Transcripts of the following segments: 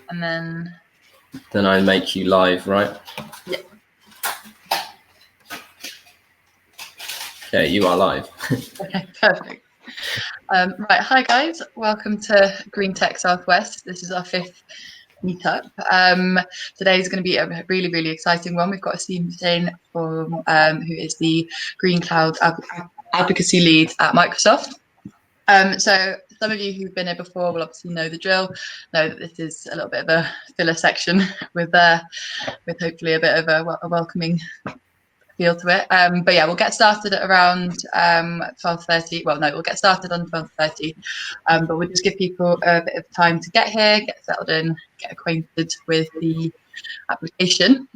and then I make you live, right? Yeah. Okay, you are live. Okay, perfect. Right, hi guys, welcome to Green Tech Southwest. This is our 5th meetup. Today is going to be a really, really exciting one. We've got Asim Hussain from who is the Green Cloud Advocacy Lead at Microsoft. So some of you who've been here before will obviously know the drill, know that this is a little bit of a filler section with hopefully a bit of a welcoming feel to it. But yeah, we'll get started at around 12:30. Well, no, we'll get started on 12:30. But we'll just give people a bit of time to get here, get settled in, get acquainted with the application.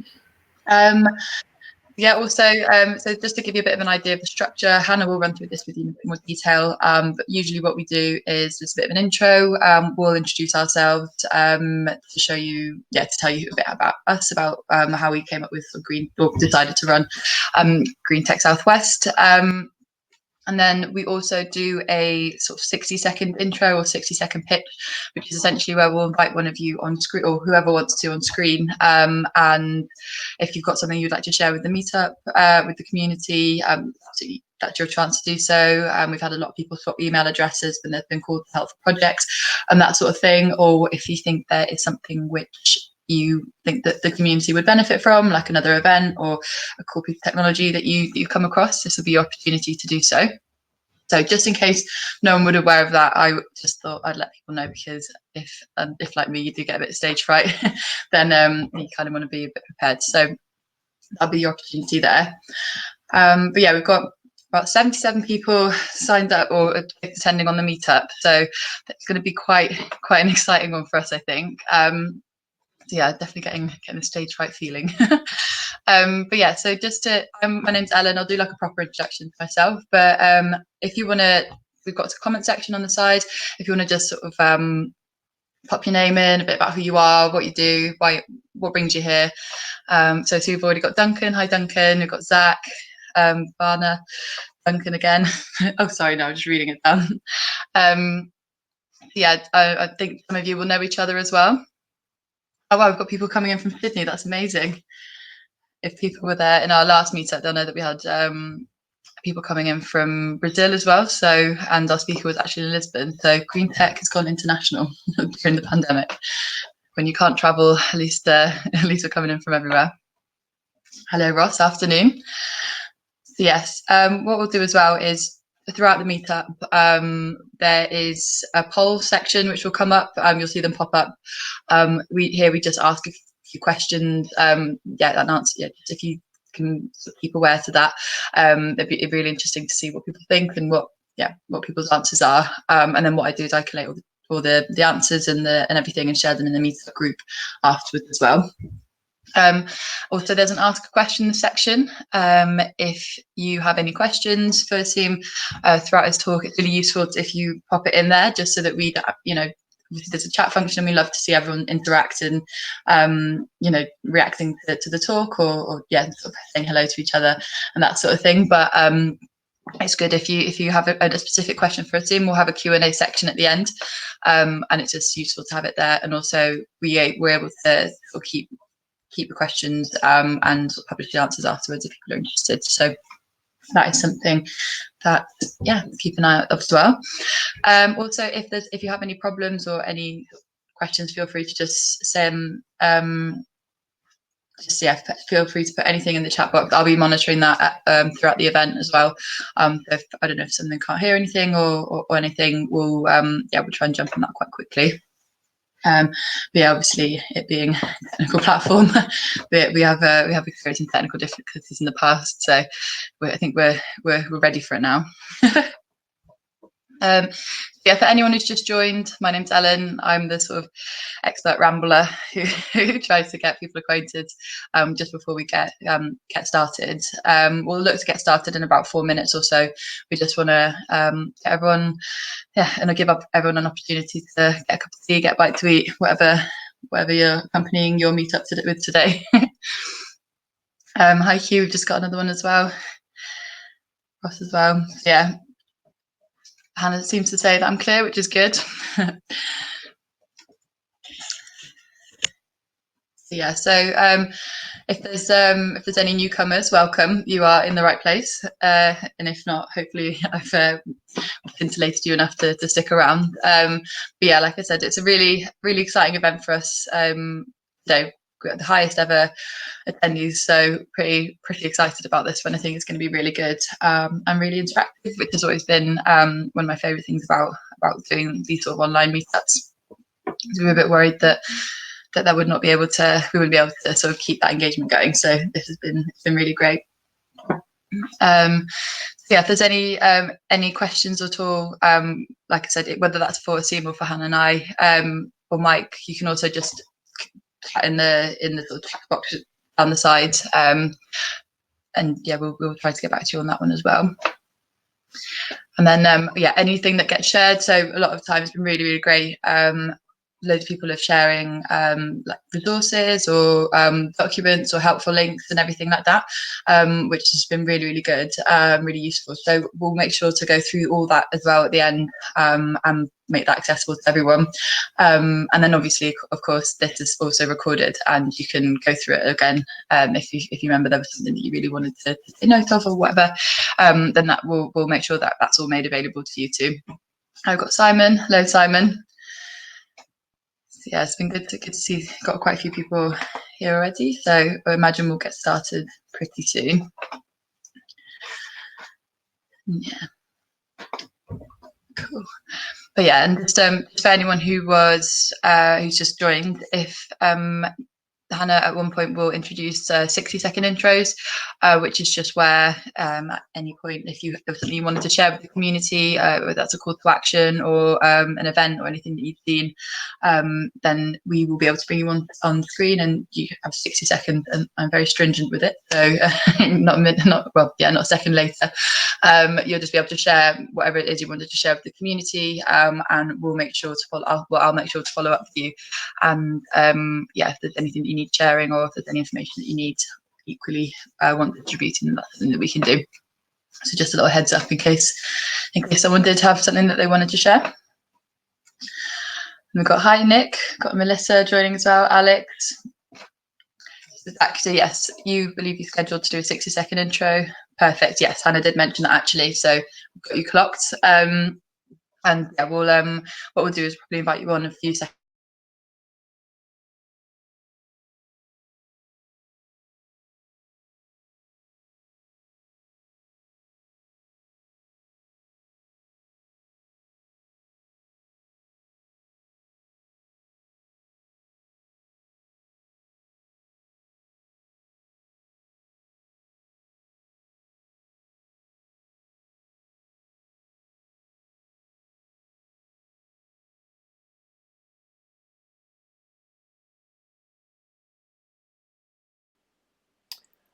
Yeah, also, so just to give you a bit of an idea of the structure, Hannah will run through this with you in a bit more detail, but usually what we do is just a bit of an intro. We'll introduce ourselves to show you, to tell you a bit about us, about how we came up with decided to run Green Tech Southwest. And then we also do a sort of 60-second intro or 60-second pitch, which is essentially where we'll invite one of you on screen or whoever wants to on screen. And if you've got something you'd like to share with the meetup, with the community, that's your chance to do so. We've had a lot of people swap email addresses when they've been called to help for projects and that sort of thing. Or if you think there is something which you think that the community would benefit from, like another event or a cool piece of technology that you come across, this will be your opportunity to do so. So just in case no one would be aware of that, I just thought I'd let people know, because if like me, you do get a bit of stage fright, then you kind of want to be a bit prepared. So that'll be your opportunity there. But yeah, we've got about 77 people signed up or attending on the meetup. So it's going to be quite an exciting one for us, I think. Yeah, definitely getting the stage fright feeling. But yeah, so my name's Ellen. I'll do like a proper introduction to myself. But if you want to, we've got a comment section on the side. If you want to just sort of pop your name in, a bit about who you are, what you do, what brings you here. So we've already got Duncan. Hi, Duncan. We've got Zach, Varna, Duncan again. Oh, sorry, no, I'm just reading it down. Yeah, I think some of you will know each other as well. Oh wow, we've got people coming in from Sydney. That's amazing. If people were there in our last meetup, they'll know that we had people coming in from Brazil as well. So, and our speaker was actually in Lisbon. So Green Tech has gone international during the pandemic. When you can't travel, at least we're coming in from everywhere. Hello, Ross. Afternoon. So yes, what we'll do as well is throughout the meetup, there is a poll section which will come up. You'll see them pop up. We just ask a few questions. And answer. Yeah, just if you can keep aware to that. It'd be really interesting to see what people think and what people's answers are. And then what I do is I collate all the answers and everything and share them in the meetup group afterwards as well. Also, there's an ask a question section. If you have any questions for Asim throughout his talk, it's really useful if you pop it in there, just so that we, there's a chat function. We love to see everyone interact and, reacting to the talk or sort of saying hello to each other and that sort of thing. But it's good if you have a specific question for Asim, we'll have a Q&A section at the end, and it's just useful to have it there. And also we're able to sort of keep the questions and publish the answers afterwards if people are interested. So that is something that keep an eye out as well. Also, if you have any problems or any questions, feel free to just send feel free to put anything in the chat box. I'll be monitoring that throughout the event as well. If I don't know if someone can't hear anything or anything, we'll try and jump on that quite quickly. But yeah, obviously it being a technical platform, we have experienced technical difficulties in the past, so I think we're ready for it now. For anyone who's just joined, my name's Ellen. I'm the sort of expert rambler who tries to get people acquainted just before we get started. We'll look to get started in about 4 minutes or so. We just want to get everyone, and I'll give everyone an opportunity to get a cup of tea, get a bite to eat, whatever you're accompanying your meetup with today. Hi Hugh, we've just got another one as well. Ross as well. Yeah. Hannah seems to say that I'm clear, which is good. Yeah, so if there's any newcomers, welcome. You are in the right place, and if not, hopefully I've scintillated you enough to stick around. But yeah, like I said, it's a really exciting event for us. So the highest ever attendees, so pretty excited about this one. I think it's going to be really good and really interactive, which has always been one of my favourite things about doing these sort of online meetups. We were a bit worried that would not be able to, we wouldn't be able to sort of keep that engagement going. So this has been, it's been really great. Yeah, if there's any questions at all, like I said, whether that's for Asim or for Hannah and I, or Mike, you can also just chat in the sort of chat box down the side, and yeah, we'll try to get back to you on that one as well. And then yeah, anything that gets shared. So a lot of times it's been really great. Loads of people are sharing like resources or documents or helpful links and everything like that, which has been really good, really useful. So we'll make sure to go through all that as well at the end, and make that accessible to everyone. And then obviously, of course, this is also recorded and you can go through it again if you remember there was something that you really wanted to take note of or whatever. Then that we'll make sure that that's all made available to you too. I've got Simon. Hello, Simon. So yeah, it's been good to see. Got quite a few people here already, so I imagine we'll get started pretty soon. Yeah, cool. But yeah, and just for anyone who was who's just joined, if Hannah at one point will introduce 60-second intros, which is just where at any point, if there's something you wanted to share with the community, whether that's a call to action or an event or anything that you've seen, then we will be able to bring you on screen and you have 60 seconds, and I'm very stringent with it. So not a second later. You'll just be able to share whatever it is you wanted to share with the community, and we'll make sure to follow. I'll make sure to follow up with you. And yeah, if there's anything that you need sharing or if there's any information that you need equally want distributing, that's something that we can do. So just a little heads up in case someone did have something that they wanted to share. And we've got hi Nick, got Melissa joining as well, Alex. Actually, yes, you believe you're scheduled to do a 60-second intro. Perfect. Yes, Hannah did mention that actually, so we've got you clocked. And yeah, we'll what we'll do is probably invite you on a few seconds.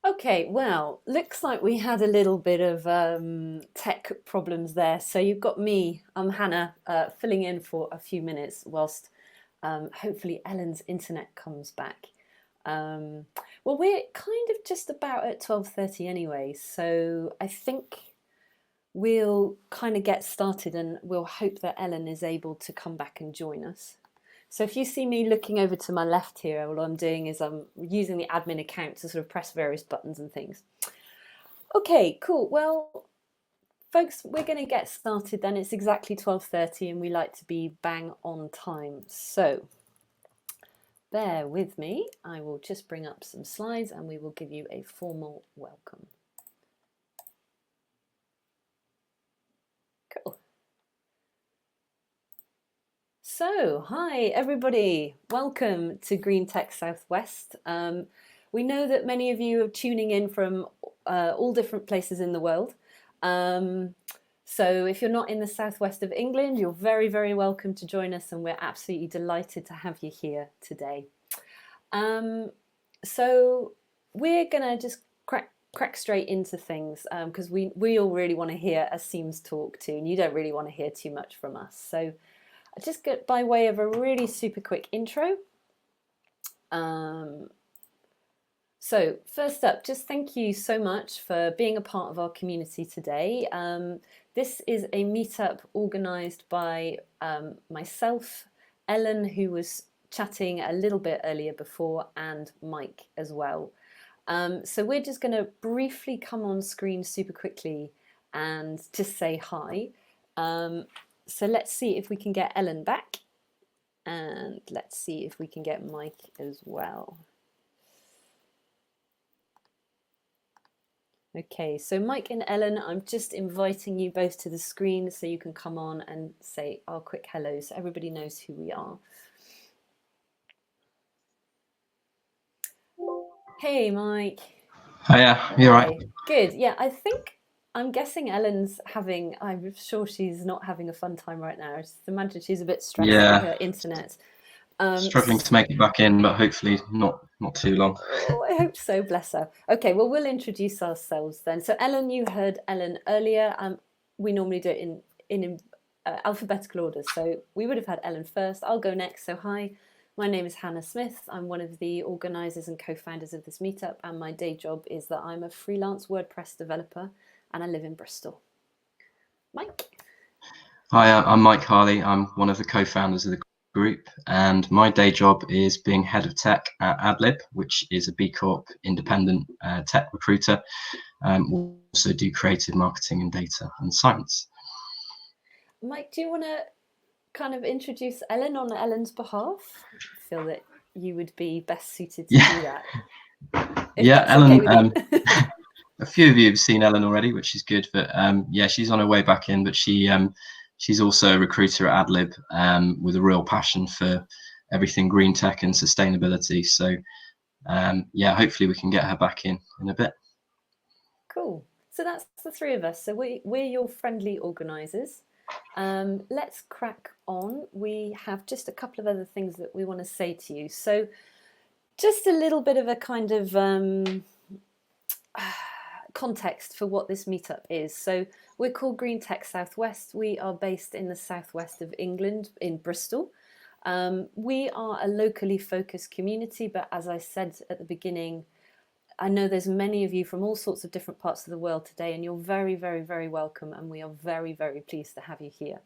Okay, well, looks like we had a little bit of tech problems there. So you've got me, I'm Hannah, filling in for a few minutes whilst hopefully Ellen's internet comes back. Well, we're kind of just about at 12:30 anyway, so I think we'll kind of get started and we'll hope that Ellen is able to come back and join us. So if you see me looking over to my left here, all I'm doing is I'm using the admin account to sort of press various buttons and things. Okay, cool. Well, folks, we're going to get started then. It's exactly 12:30 and we like to be bang on time. So bear with me. I will just bring up some slides and we will give you a formal welcome. Cool. So, hi everybody, welcome to Green Tech Southwest. We know that many of you are tuning in from all different places in the world. So if you're not in the southwest of England, you're very welcome to join us and we're absolutely delighted to have you here today. So we're gonna just crack straight into things because we all really want to hear Asim's talk too, and you don't really want to hear too much from us. So just get by way of a really super quick intro. So first up, just thank you so much for being a part of our community today. This is a meetup organised by myself, Ellen, who was chatting a little bit earlier before, and Mike as well. So we're just going to briefly come on screen super quickly and just say hi. So let's see if we can get Ellen back, and let's see if we can get Mike as well. Okay, so Mike and Ellen, I'm just inviting you both to the screen so you can come on and say our quick hello so everybody knows who we are. Hey, Mike. Hiya, you alright? Hi. Good. Yeah, I'm guessing Ellen's having, I'm sure she's not having a fun time right now. I just imagine she's a bit stressed with her internet. Struggling to make it back in, but hopefully not too long. Oh, I hope so, bless her. Okay, well, we'll introduce ourselves then. So Ellen, you heard Ellen earlier. We normally do it in alphabetical order. So we would have had Ellen first. I'll go next. So hi, my name is Hannah Smith. I'm one of the organisers and co-founders of this meetup, and my day job is that I'm a freelance WordPress developer and I live in Bristol. Mike? Hi, I'm Mike Harley. I'm one of the co-founders of the group, and my day job is being head of tech at AdLib, which is a B Corp independent tech recruiter. We also do creative marketing and data and science. Mike, do you want to kind of introduce Ellen on Ellen's behalf? I feel that you would be best suited to do that. Yeah, Ellen. Okay a few of you have seen Ellen already, which is good. But yeah, she's on her way back in. But she's also a recruiter at AdLib with a real passion for everything green tech and sustainability. So yeah, hopefully we can get her back in a bit. Cool. So that's the three of us. So we're your friendly organisers. Let's crack on. We have just a couple of other things that we want to say to you. So just a little bit of a kind of context for what this meetup is. So we're called Green Tech Southwest. We are based in the southwest of England, in Bristol. We are a locally focused community, but as I said at the beginning, I know there's many of you from all sorts of different parts of the world today, and you're very, very, very welcome, and we are very, very pleased to have you here.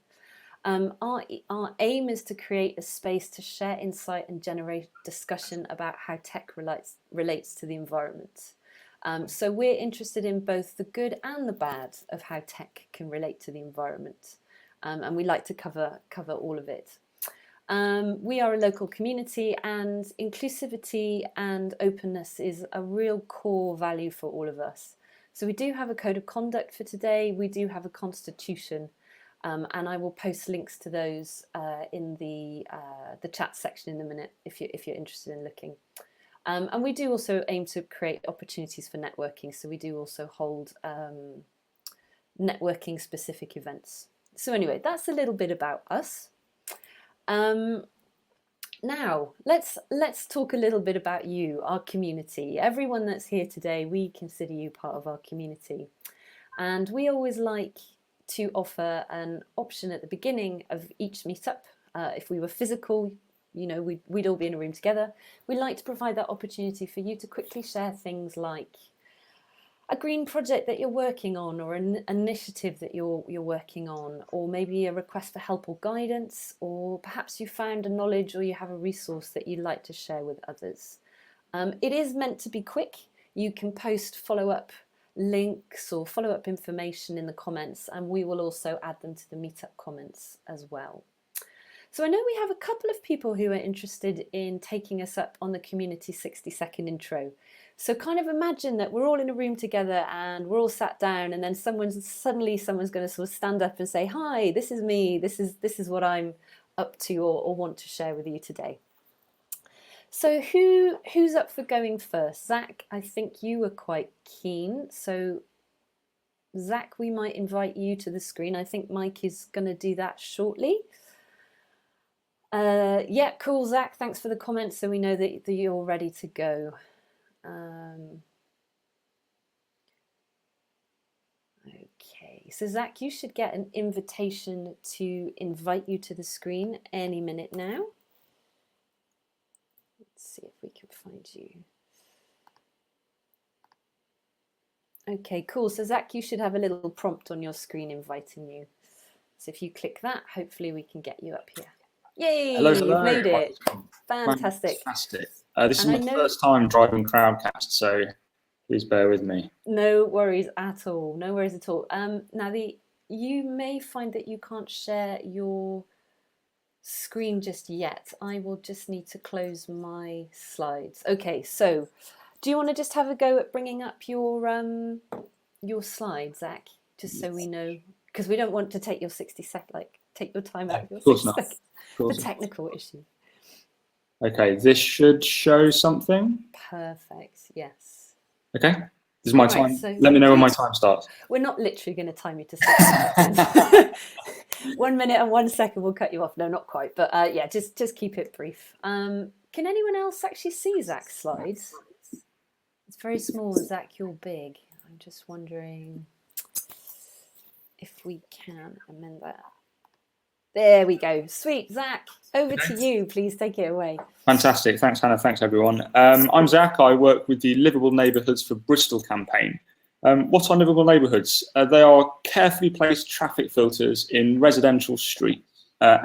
Our aim is to create a space to share insight and generate discussion about how tech relates to the environment. So we're interested in both the good and the bad of how tech can relate to the environment, and we like to cover all of it. We are a local community, and inclusivity and openness is a real core value for all of us. So we do have a code of conduct for today. We do have a constitution, and I will post links to those in the chat section in a minute if you're interested in looking. And we do also aim to create opportunities for networking. So we do also hold networking specific events. So anyway, that's a little bit about us. Now let's talk a little bit about you, our community. Everyone that's here today, we consider you part of our community, and we always like to offer an option at the beginning of each meetup. If we were physical, you know, we'd all be in a room together. We like to provide that opportunity for you to quickly share things like a green project that you're working on, or an initiative that you're working on, or maybe a request for help or guidance, or perhaps you found a knowledge or you have a resource that you'd like to share with others. It is meant to be quick. You can post follow-up links or follow-up information in the comments, and we will also add them to the meetup comments as well. So I know we have a couple of people who are interested in taking us up on the community 60-second intro. So kind of imagine that we're all in a room together and we're all sat down, and then someone's going to sort of stand up and say, "Hi, this is me. This is what I'm up to or want to share with you today." So who's up for going first? Zach, I think you were quite keen. So Zach, we might invite you to the screen. I think Mike is going to do that shortly. Yeah, cool, Zach. Thanks for the comments, so we know that you're ready to go. Okay, so Zach, you should get an invitation to invite you to the screen any minute now. Let's see if we can find you. Okay, cool. So Zach, you should have a little prompt on your screen inviting you. So if you click that, hopefully we can get you up here. Yay, Hello, you've hello. made it. Welcome. Fantastic. Fantastic. This is And I my know, first time driving Crowdcast, so please bear with me. no worries at all. No worries at all. Now you may find that you can't share your screen just yet. I will just need to close my slides. Okay, so do you want to just have a go at bringing up your slides, Zach? Just so we know, because we don't want to take your 60 like take your time out of your Of course 60 not. seconds Of for course not. technical issues. Okay, this should show something. Perfect. Yes. Okay, this is my Right, time. so Let me know when my please- time starts. We're not literally going to time you to 60 seconds. 1 minute and 1 second will cut you off. No, not quite. But yeah, just keep it brief. Can anyone else actually see Zach's slides? It's very small. Zach, you're big. I'm just wondering if we can amend that. There we go. Sweet. Zach, over to you. Please take it away. Fantastic. Thanks, Hannah. Thanks, everyone. I'm Zach. I work with the Livable Neighbourhoods for Bristol campaign. What are livable neighbourhoods? They are carefully placed traffic filters in residential streets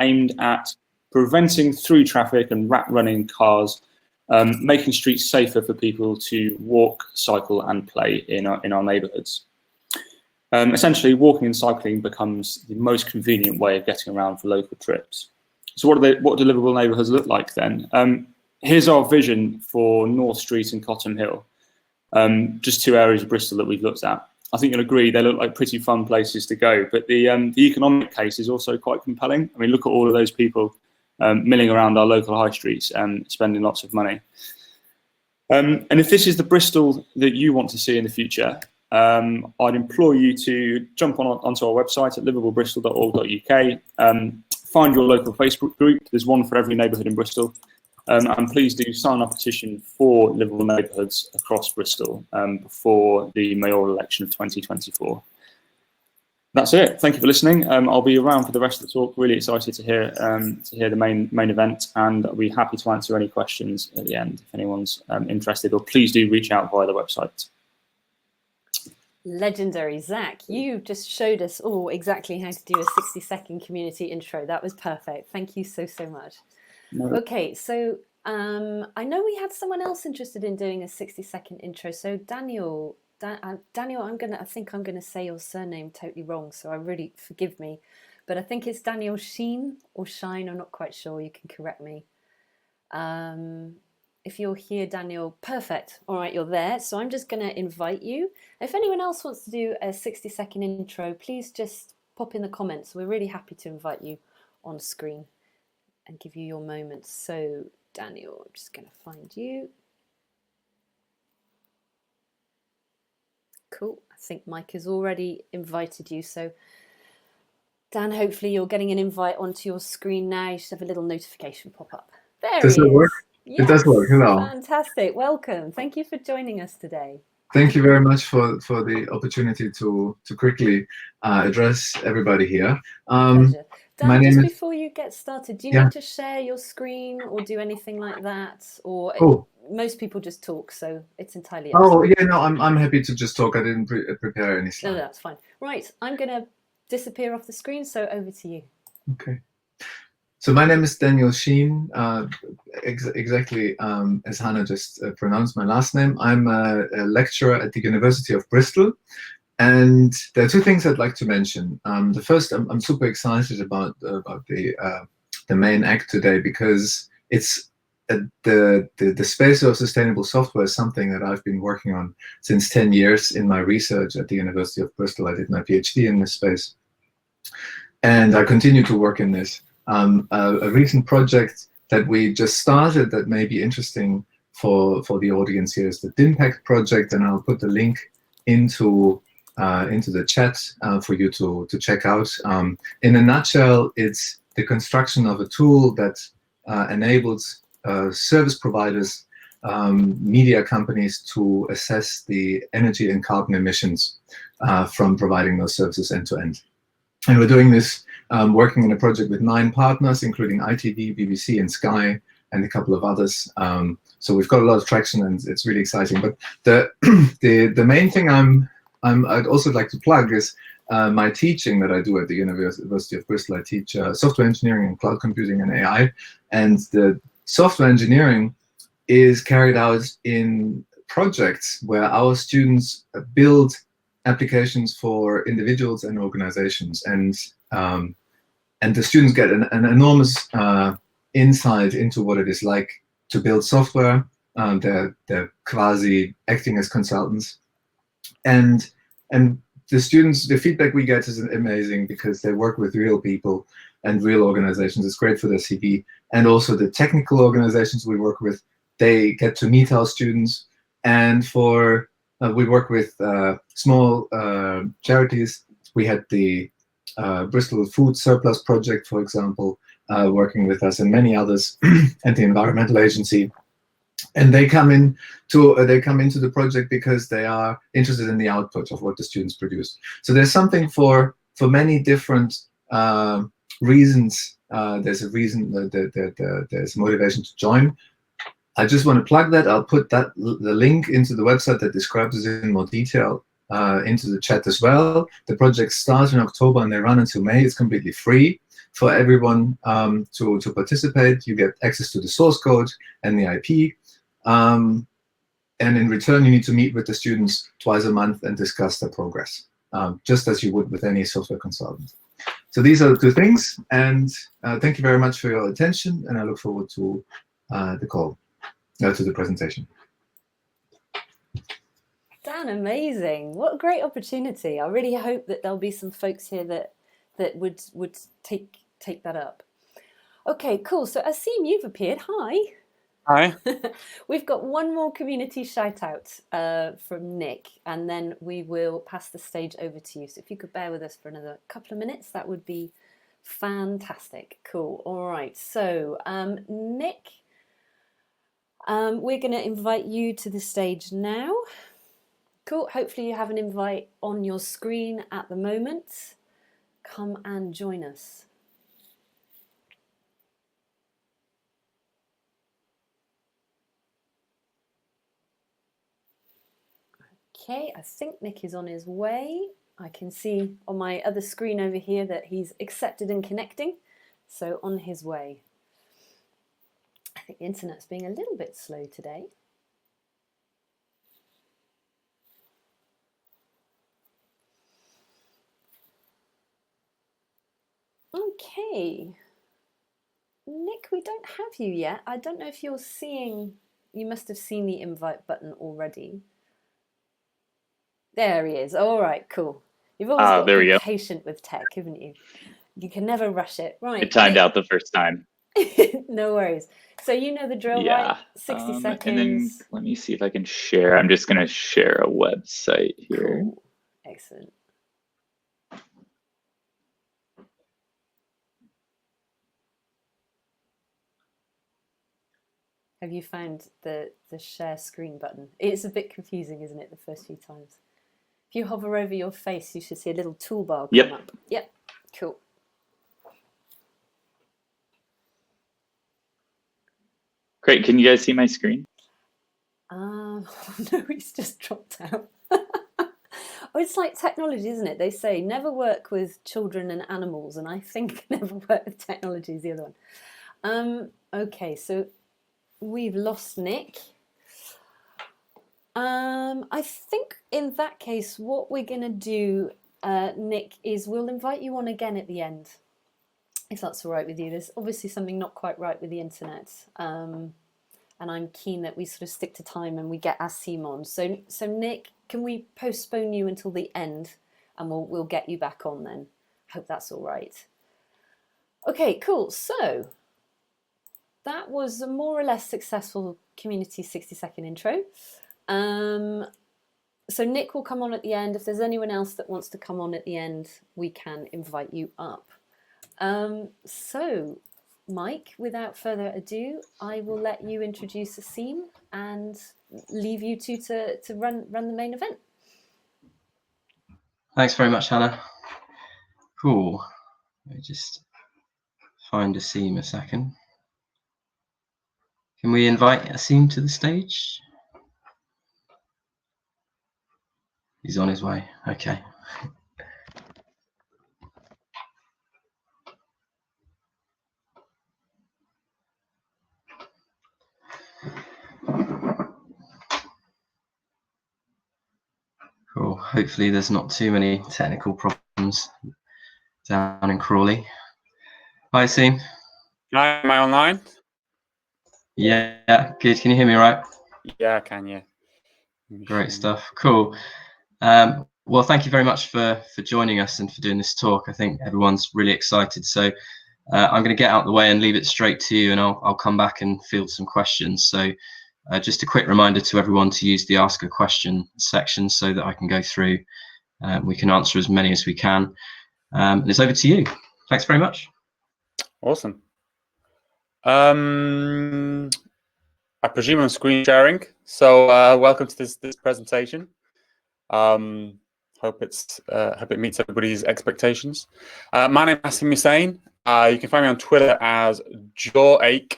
aimed at preventing through traffic and rat running cars, making streets safer for people to walk, cycle and play in our neighbourhoods. Essentially, walking and cycling becomes the most convenient way of getting around for local trips. So what do livable neighbourhoods look like then? Here's our vision for North Street and Cotton Hill. Just two areas of Bristol that we've looked at. I think you'll agree they look like pretty fun places to go, but the economic case is also quite compelling. I mean, look at all of those people milling around our local high streets and spending lots of money. And if this is the Bristol that you want to see in the future, I'd implore you to jump onto our website at livablebristol.org.uk, find your local Facebook group. There's one for every neighbourhood in Bristol. And please do sign our petition for livable neighbourhoods across Bristol before the mayoral election of 2024. That's it. Thank you for listening. I'll be around for the rest of the talk. Really excited to hear the main event, and I'll be happy to answer any questions at the end if anyone's interested. Or please do reach out via the website. Legendary. Zach, you just showed us all exactly how to do a 60-second community intro. That was perfect. Thank you so much. No. Okay, so I know we had someone else interested in doing a 60-second intro. So Daniel, Daniel, I think I'm gonna say your surname totally wrong, so I really forgive me, but I think it's Daniel Sheen or Shine. I'm not quite sure. You can correct me. If you're here, Daniel, perfect. All right, you're there. So I'm just gonna invite you. If anyone else wants to do a 60-second intro, please just pop in the comments. We're really happy to invite you on screen and give you your moments. So Daniel, I'm just going to find you. Cool. I think Mike has already invited you. So Dan, hopefully you're getting an invite onto your screen now. You should have a little notification pop up. There Does he it is. work? Yes. It does work. Hello. Fantastic. Welcome. Thank you for joining us today. Thank you very much for the opportunity to quickly address everybody here. Pleasure. Dan, my name just is, before you get started, do you Yeah. need to share your screen or do anything like that? Or most people just talk, so it's entirely up to you. yeah, no, I'm happy to just talk. I didn't prepare any No, slides. that's fine. Right, I'm going to disappear off the screen, so over to you. Okay. So my name is Daniel Sheen, exactly as Hannah just pronounced my last name. I'm a lecturer at the University of Bristol, and there are two things I'd like to mention. The first, I'm super excited about the main act today, because it's the space of sustainable software is something that I've been working on since 10 years in my research at the University of Bristol. I did my PhD in this space, and I continue to work in this. A recent project that we just started that may be interesting for the audience here is the DIMPACT project, and I'll put the link into the chat for you to check out. In a nutshell, it's the construction of a tool that enables service providers, media companies, to assess the energy and carbon emissions from providing those services end to end. And we're doing this working in a project with 9 partners, including ITV, BBC, and Sky, and a couple of others. So we've got a lot of traction, and it's really exciting. But the main thing I'd also like to plug is my teaching that I do at the University of Bristol. I teach software engineering and cloud computing and AI, and the software engineering is carried out in projects where our students build applications for individuals and organizations, and the students get an enormous insight into what it is like to build software. They're quasi acting as consultants, and the students, the feedback we get is amazing because they work with real people and real organizations. It's great for their CV, and also the technical organizations we work with, they get to meet our students. And for we work with small charities. We had the Bristol Food Surplus Project, for example, working with us, and many others, and the Environmental Agency. And they come into the project because they are interested in the output of what the students produce. So there's something for many different reasons. There's a reason that there's motivation to join. I just want to plug that. I'll put the link into the website that describes it in more detail into the chat as well. The project starts in October and they run until May. It's completely free for everyone to participate. You get access to the source code and the IP. And in return, you need to meet with the students twice a month and discuss their progress, just as you would with any software consultant. So these are the two things. And thank you very much for your attention. And I look forward to the call, to the presentation. Dan, amazing. What a great opportunity. I really hope that there'll be some folks here that would take that up. Okay, cool. So Asim, you've appeared. Hi. Hi. We've got one more community shout out from Nick, and then we will pass the stage over to you. So if you could bear with us for another couple of minutes, that would be fantastic. Cool. All right. So Nick, we're going to invite you to the stage now. Cool. Hopefully you have an invite on your screen at the moment. Come and join us. Okay, I think Nick is on his way. I can see on my other screen over here that he's accepted and connecting. So on his way. I think the internet's being a little bit slow today. Okay. Nick, we don't have you yet. I don't know if you're seeing, you must have seen the invite button already. There he is. All right, cool. You've always got to be patient with tech, haven't you? You can never rush it. Right. It timed out the first time. No worries. So you know the drill, right? 60 seconds. And then let me see if I can share. I'm just going to share a website here. Cool. Excellent. Have you found the share screen button? It's a bit confusing, isn't it, the first few times? If you hover over your face, you should see a little toolbar come up. Yep, cool. Great, can you guys see my screen? No, it's just dropped out. Oh, it's like technology, isn't it? They say never work with children and animals, and I think never work with technology is the other one. Okay, so we've lost Nick. I think in that case, what we're going to do, Nick, is we'll invite you on again at the end, if that's all right with you. There's obviously something not quite right with the internet, and I'm keen that we sort of stick to time and we get Asim on. So Nick, can we postpone you until the end, and we'll get you back on then? Hope that's all right. Okay, cool. So that was a more or less successful community 60-second intro. So Nick will come on at the end. If there's anyone else that wants to come on at the end, we can invite you up. So Mike, without further ado, I will let you introduce Asim and leave you two to run the main event. Thanks very much, Hannah. Cool. Let me just find Asim a second. Can we invite Asim to the stage? He's on his way. Okay. Cool. Hopefully there's not too many technical problems down in Crawley. Hi, Asim. Hi, am I online? Yeah, good. Can you hear me all right? Yeah, I can, yeah. Great stuff. Cool. Well, thank you very much for joining us and for doing this talk. I think everyone's really excited. So I'm going to get out the way and leave it straight to you, and I'll come back and field some questions. So just a quick reminder to everyone to use the Ask a Question section so that I can go through. We can answer as many as we can. And it's over to you. Thanks very much. Awesome. I presume I'm screen sharing. So welcome to this presentation. Hope it meets everybody's expectations. My name is Asim Hussain. You can find me on Twitter as Jawache.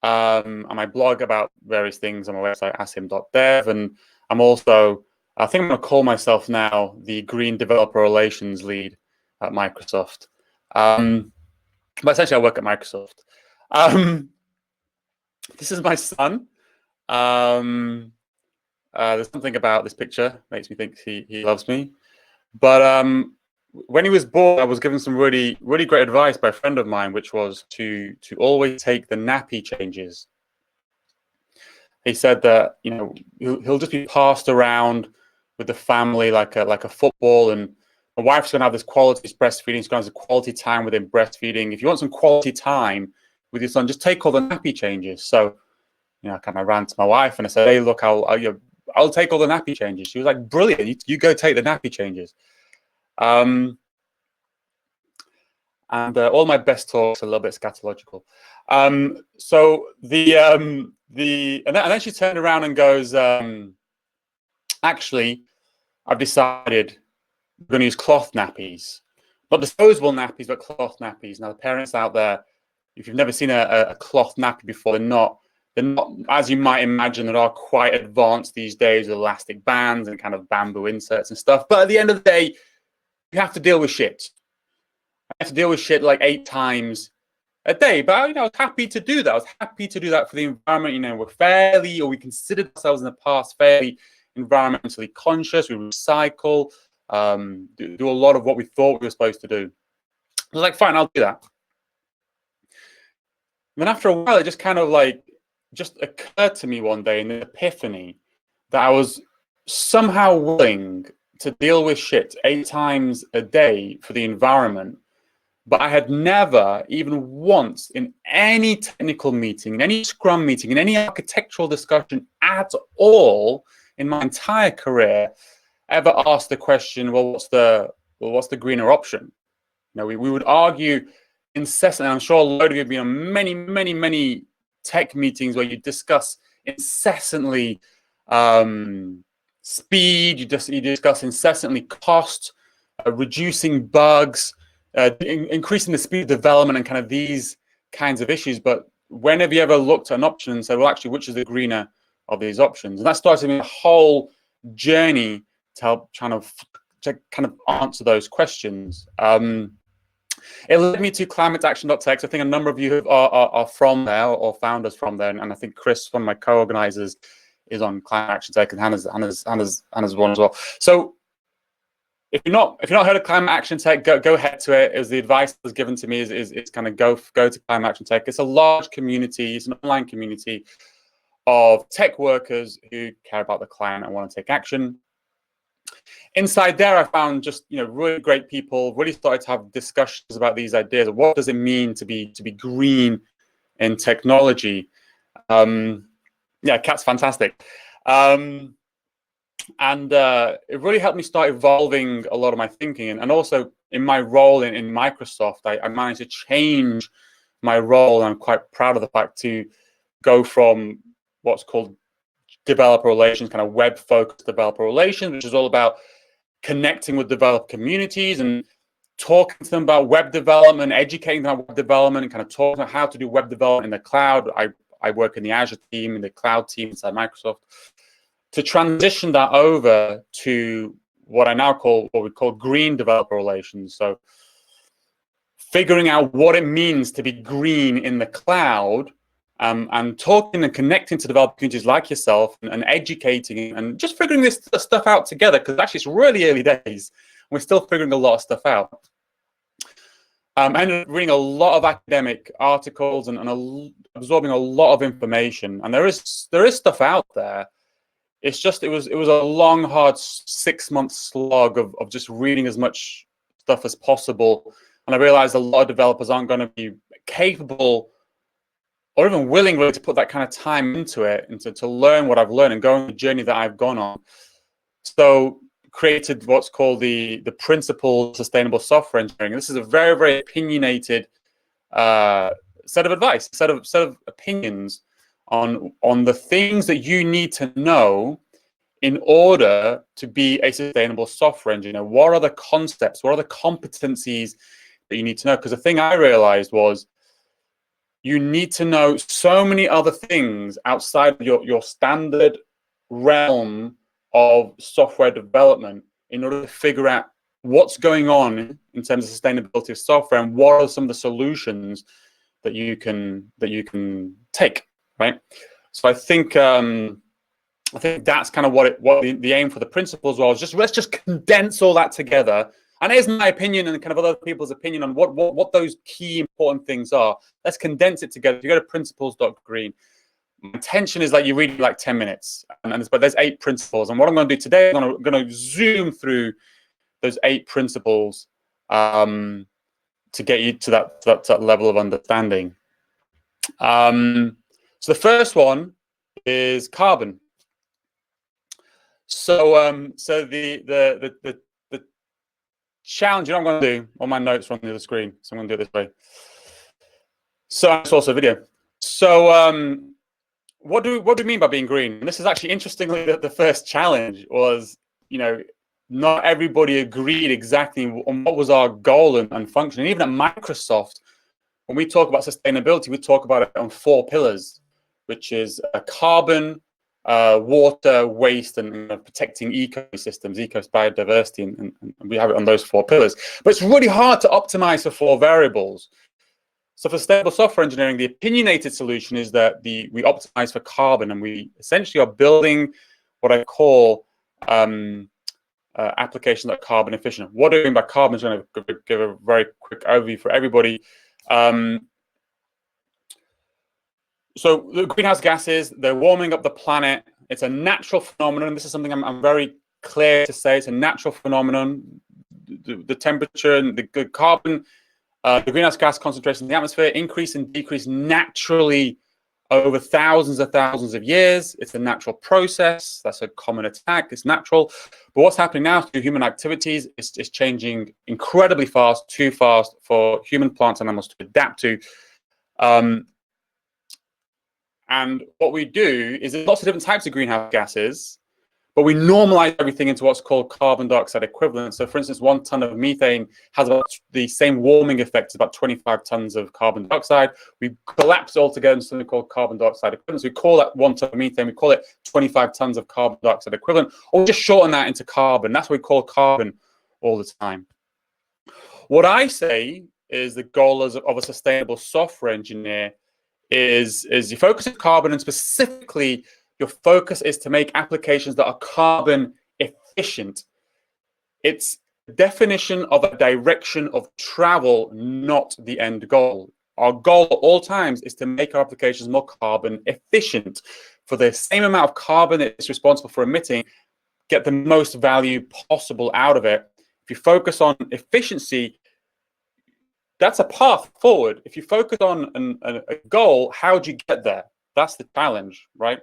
And I blog about various things on my website, asim.dev. And I'm also, I think I'm going to call myself now the Green Developer Relations Lead at Microsoft. But essentially, I work at Microsoft. This is my son. There's something about this picture that makes me think he loves me. But when he was born, I was given some really great advice by a friend of mine, which was to always take the nappy changes. He said that he'll just be passed around with the family like a football, and my wife's going to have this quality breastfeeding. She's going to have this quality time with him breastfeeding. If you want some quality time with your son, just take all the nappy changes. So, I kind of ran to my wife and I said, "Hey, look, I'll take all the nappy changes." She was like, "Brilliant! You go take the nappy changes." And all my best talks are a little bit scatological. So and then she turned around and goes, "Actually, I've decided we're going to use cloth nappies, not disposable nappies, but cloth nappies." Now, the parents out there, if you've never seen a cloth nappy before, they're not, as you might imagine, they are quite advanced these days with elastic bands and kind of bamboo inserts and stuff. But at the end of the day, you have to deal with shit. I have to deal with shit like 8 times a day. But I was happy to do that. I was happy to do that for the environment. We considered ourselves in the past fairly environmentally conscious. We recycle, do a lot of what we thought we were supposed to do. I was like, fine, I'll do that. And then after a while, it just kind of just occurred to me one day in an epiphany that I was somehow willing to deal with shit 8 times a day for the environment. But I had never, even once, in any technical meeting, in any Scrum meeting, in any architectural discussion at all in my entire career, ever asked the question, well, what's the greener option? We would argue incessantly. I'm sure a load of you have been on many, many, many tech meetings where you discuss incessantly speed, you discuss incessantly cost, reducing bugs, increasing the speed of development, and kind of these kinds of issues. But when have you ever looked at an option and said, well, actually, which is the greener of these options? And that started me a whole journey to help kind of answer those questions. It led me to climateaction.tech. I think a number of you are from there or found us from there. And I think Chris, one of my co-organizers, is on Climate Action Tech, and Hannah's one as well. So if you're not heard of Climate Action Tech, go ahead to it. As the advice that was given to me is kind of go to Climate Action Tech. It's a large community. It's an online community of tech workers who care about the climate and want to take action. Inside there, I found just really great people. Really started to have discussions about these ideas of what does it mean to be green in technology. Yeah, Kat's fantastic, and it really helped me start evolving a lot of my thinking. And also in my role in Microsoft, I managed to change my role, and I'm quite proud of the fact to go from what's called developer relations, kind of web-focused developer relations, which is all about connecting with developer communities and talking to them about web development, educating them on web development, and kind of talking about how to do web development in the cloud. I work in the Azure team, in the cloud team inside Microsoft, to transition that over to what we call green developer relations. So figuring out what it means to be green in the cloud and talking and connecting to developer communities like yourself, and educating and just figuring this stuff out together, because actually it's really early days. We're still figuring a lot of stuff out. And reading a lot of academic articles and absorbing a lot of information. And there is stuff out there. It's just it was a long, hard 6-month slog of just reading as much stuff as possible. And I realized a lot of developers aren't going to be capable or even willing really to put that kind of time into it and to learn what I've learned and go on the journey that I've gone on. So created what's called the Principles of Sustainable Software Engineering. This is a very, very opinionated set of advice, set of opinions on the things that you need to know in order to be a sustainable software engineer. What are the concepts? What are the competencies that you need to know? Because the thing I realized was you need to know so many other things outside of your standard realm of software development in order to figure out what's going on in terms of sustainability of software and what are some of the solutions that you can take, right? So I think that's kind of what the aim for the principles was. Let's just condense all that together. And here's my opinion and kind of other people's opinion on what those key important things are. Let's condense it together. If you go to principles.green, my intention is that you read like 10 minutes, but there's 8 principles. And what I'm going to do today, I'm going to zoom through those 8 principles to get you to that level of understanding. So the first one is carbon. So the challenge, you know what I'm going to do? All my notes are on the other screen, so I'm going to do it this way. So it's also a video. So what do we mean by being green? And this is actually, interestingly, the first challenge was, not everybody agreed exactly on what was our goal and function. And even at Microsoft, when we talk about sustainability, we talk about it on 4 pillars, which is carbon, water, waste, and protecting ecosystems, biodiversity, and we have it on those 4 pillars. But it's really hard to optimize for 4 variables. So for sustainable software engineering, the opinionated solution is that we optimize for carbon, and we essentially are building what I call applications that are carbon efficient. What do I mean by carbon? I'm going to give a very quick overview for everybody. So the greenhouse gases, they're warming up the planet. It's a natural phenomenon. This is something I'm very clear to say. It's a natural phenomenon. The temperature and the carbon, the greenhouse gas concentration in the atmosphere increase and decrease naturally over thousands of years. It's a natural process. That's a common attack. It's natural. But what's happening now through human activities is changing incredibly fast, too fast for human, plants, and animals to adapt to. And what we do is there's lots of different types of greenhouse gases, but we normalize everything into what's called carbon dioxide equivalent. So for instance, 1 ton of methane has about the same warming effect as about 25 tons of carbon dioxide. We collapse it all together into something called carbon dioxide equivalent. So we call that 1 ton of methane, we call it 25 tons of carbon dioxide equivalent, or we just shorten that into carbon. That's what we call carbon all the time. What I say is the goal of a sustainable software engineer is you focus on carbon, and specifically your focus is to make applications that are carbon efficient. It's the definition of a direction of travel, not the end goal. Our goal at all times is to make our applications more carbon efficient. For the same amount of carbon it's responsible for emitting, get the most value possible out of it. If you focus on efficiency, that's a path forward. If you focus on a goal, how do you get there? That's the challenge, right?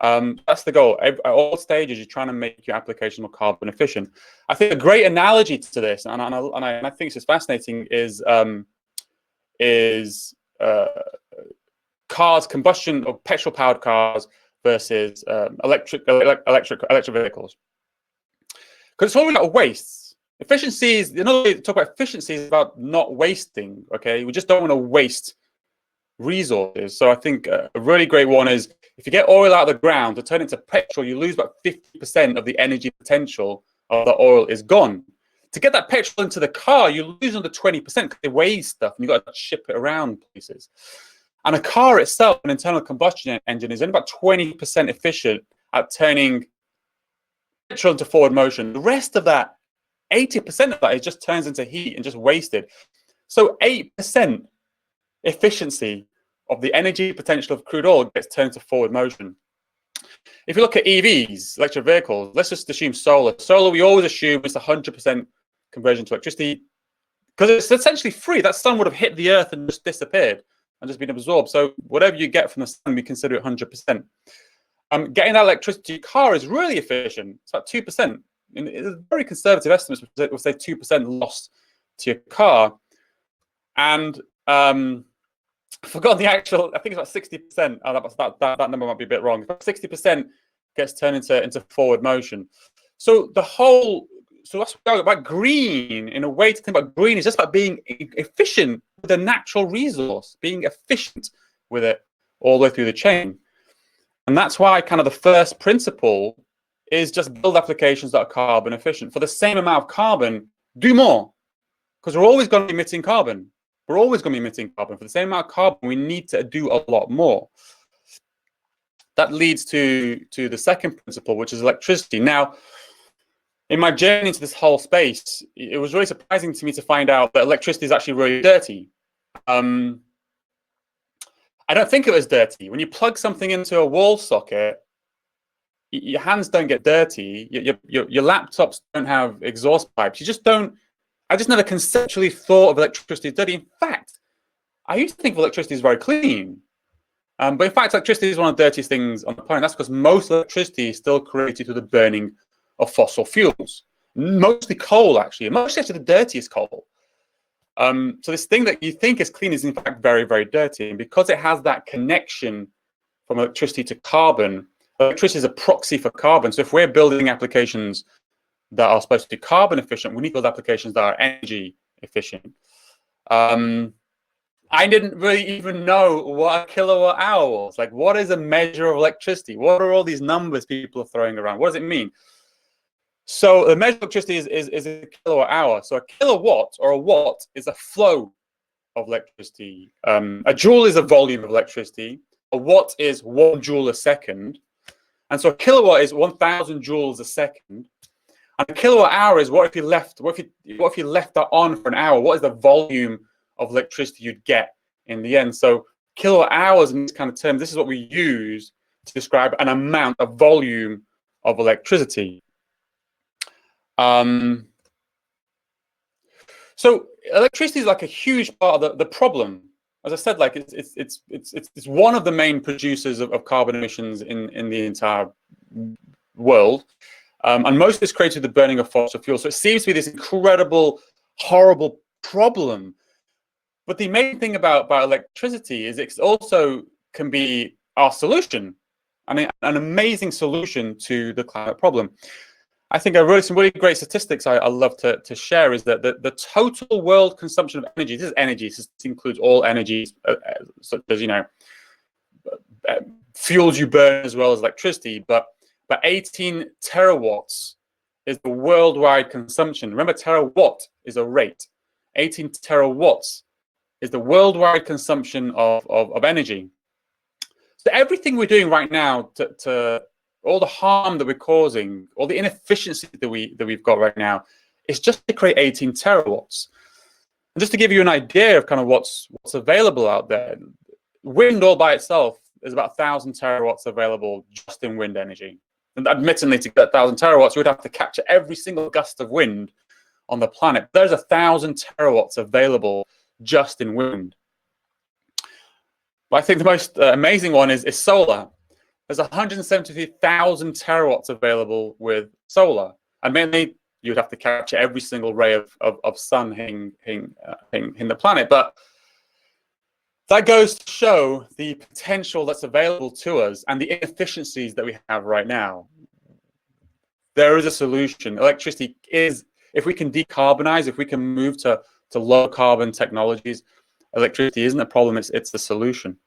That's the goal. At all stages, you're trying to make your application more carbon efficient. I think a great analogy to this, and I think it's just fascinating, is cars, combustion or petrol-powered cars versus electric vehicles. Because it's all about waste. Efficiency is another way to talk about efficiency is about not wasting. Okay, we just don't want to waste resources. So I think a really great one is if you get oil out of the ground to turn it into petrol, you lose about 50% of the energy potential of the oil is gone. To get that petrol into the car, you lose another 20% because it weighs stuff and you've got to ship it around places. And a car itself, an internal combustion engine, is only about 20% efficient at turning petrol into forward motion. The rest of that, 80% of that, just turns into heat and just wasted. So 8% efficiency of the energy potential of crude oil gets turned into forward motion. If you look at EVs, electric vehicles, let's just assume solar. Solar, we always assume it's 100% conversion to electricity because it's essentially free. That sun would have hit the earth and just disappeared and just been absorbed. So whatever you get from the sun, we consider it 100%. Getting that electricity to your car is really efficient. It's about 2%. And it's very conservative estimates will say 2% loss to your car. And I forgot the actual, I think it's about 60%. Oh, that number might be a bit wrong. 60% gets turned into forward motion. So that's about green. In a way to think about green is just about being efficient with a natural resource, being efficient with it all the way through the chain. And that's why kind of the first principle is just build applications that are carbon efficient. For the same amount of carbon, do more. Because we're always going to be emitting carbon. We're always going to be emitting carbon. For the same amount of carbon, we need to do a lot more. That leads to the second principle, which is electricity. Now, in my journey into this whole space, it was really surprising to me to find out that electricity is actually really dirty. I don't think it was dirty. When you plug something into a wall socket, your hands don't get dirty. Your laptops don't have exhaust pipes. You just don't. I just never conceptually thought of electricity as dirty. In fact, I used to think of electricity as very clean. But in fact, electricity is one of the dirtiest things on the planet. That's because most electricity is still created through the burning of fossil fuels, mostly coal, actually. Mostly actually the dirtiest coal. So this thing that you think is clean is in fact very, very dirty. And because it has that connection from electricity to carbon, electricity is a proxy for carbon. So if we're building applications that are supposed to be carbon efficient, we need to build applications that are energy efficient. I didn't really even know what a kilowatt hour was. Like, what is a measure of electricity? What are all these numbers people are throwing around? What does it mean? So the measure of electricity is a kilowatt hour. So a kilowatt or a watt is a flow of electricity. A joule is a volume of electricity. A watt is 1 joule a second. And so a kilowatt is 1,000 joules a second. And a kilowatt hour is what if you left that on for an hour? What is the volume of electricity you'd get in the end? So kilowatt hours in this kind of term, this is what we use to describe an amount, a volume of electricity. So electricity is like a huge part of the problem. As I said, like it's one of the main producers of carbon emissions in the entire world, and most is created through the burning of fossil fuels. So it seems to be this incredible, horrible problem. But the amazing thing about electricity is it also can be our solution, I mean, an amazing solution to the climate problem. I think I wrote some really great statistics I love to share is that the total world consumption of energy, this is energy, this includes all energies, such as, fuels you burn as well as electricity, but 18 terawatts is the worldwide consumption. Remember, terawatt is a rate. 18 terawatts is the worldwide consumption of energy. So everything we're doing right now to all the harm that we're causing, all the inefficiency that we've got right now, is just to create 18 terawatts. And just to give you an idea of kind of what's available out there, wind all by itself is about 1,000 terawatts available just in wind energy. And admittedly, to get 1,000 terawatts, we'd have to capture every single gust of wind on the planet. There's 1,000 terawatts available just in wind. But I think the most amazing one is solar. There's 173,000 terawatts available with solar. And mainly, you'd have to capture every single ray of sun hitting the planet. But that goes to show the potential that's available to us and the inefficiencies that we have right now. There is a solution. Electricity is, if we can decarbonize, if we can move to low carbon technologies, electricity isn't a problem, it's the solution.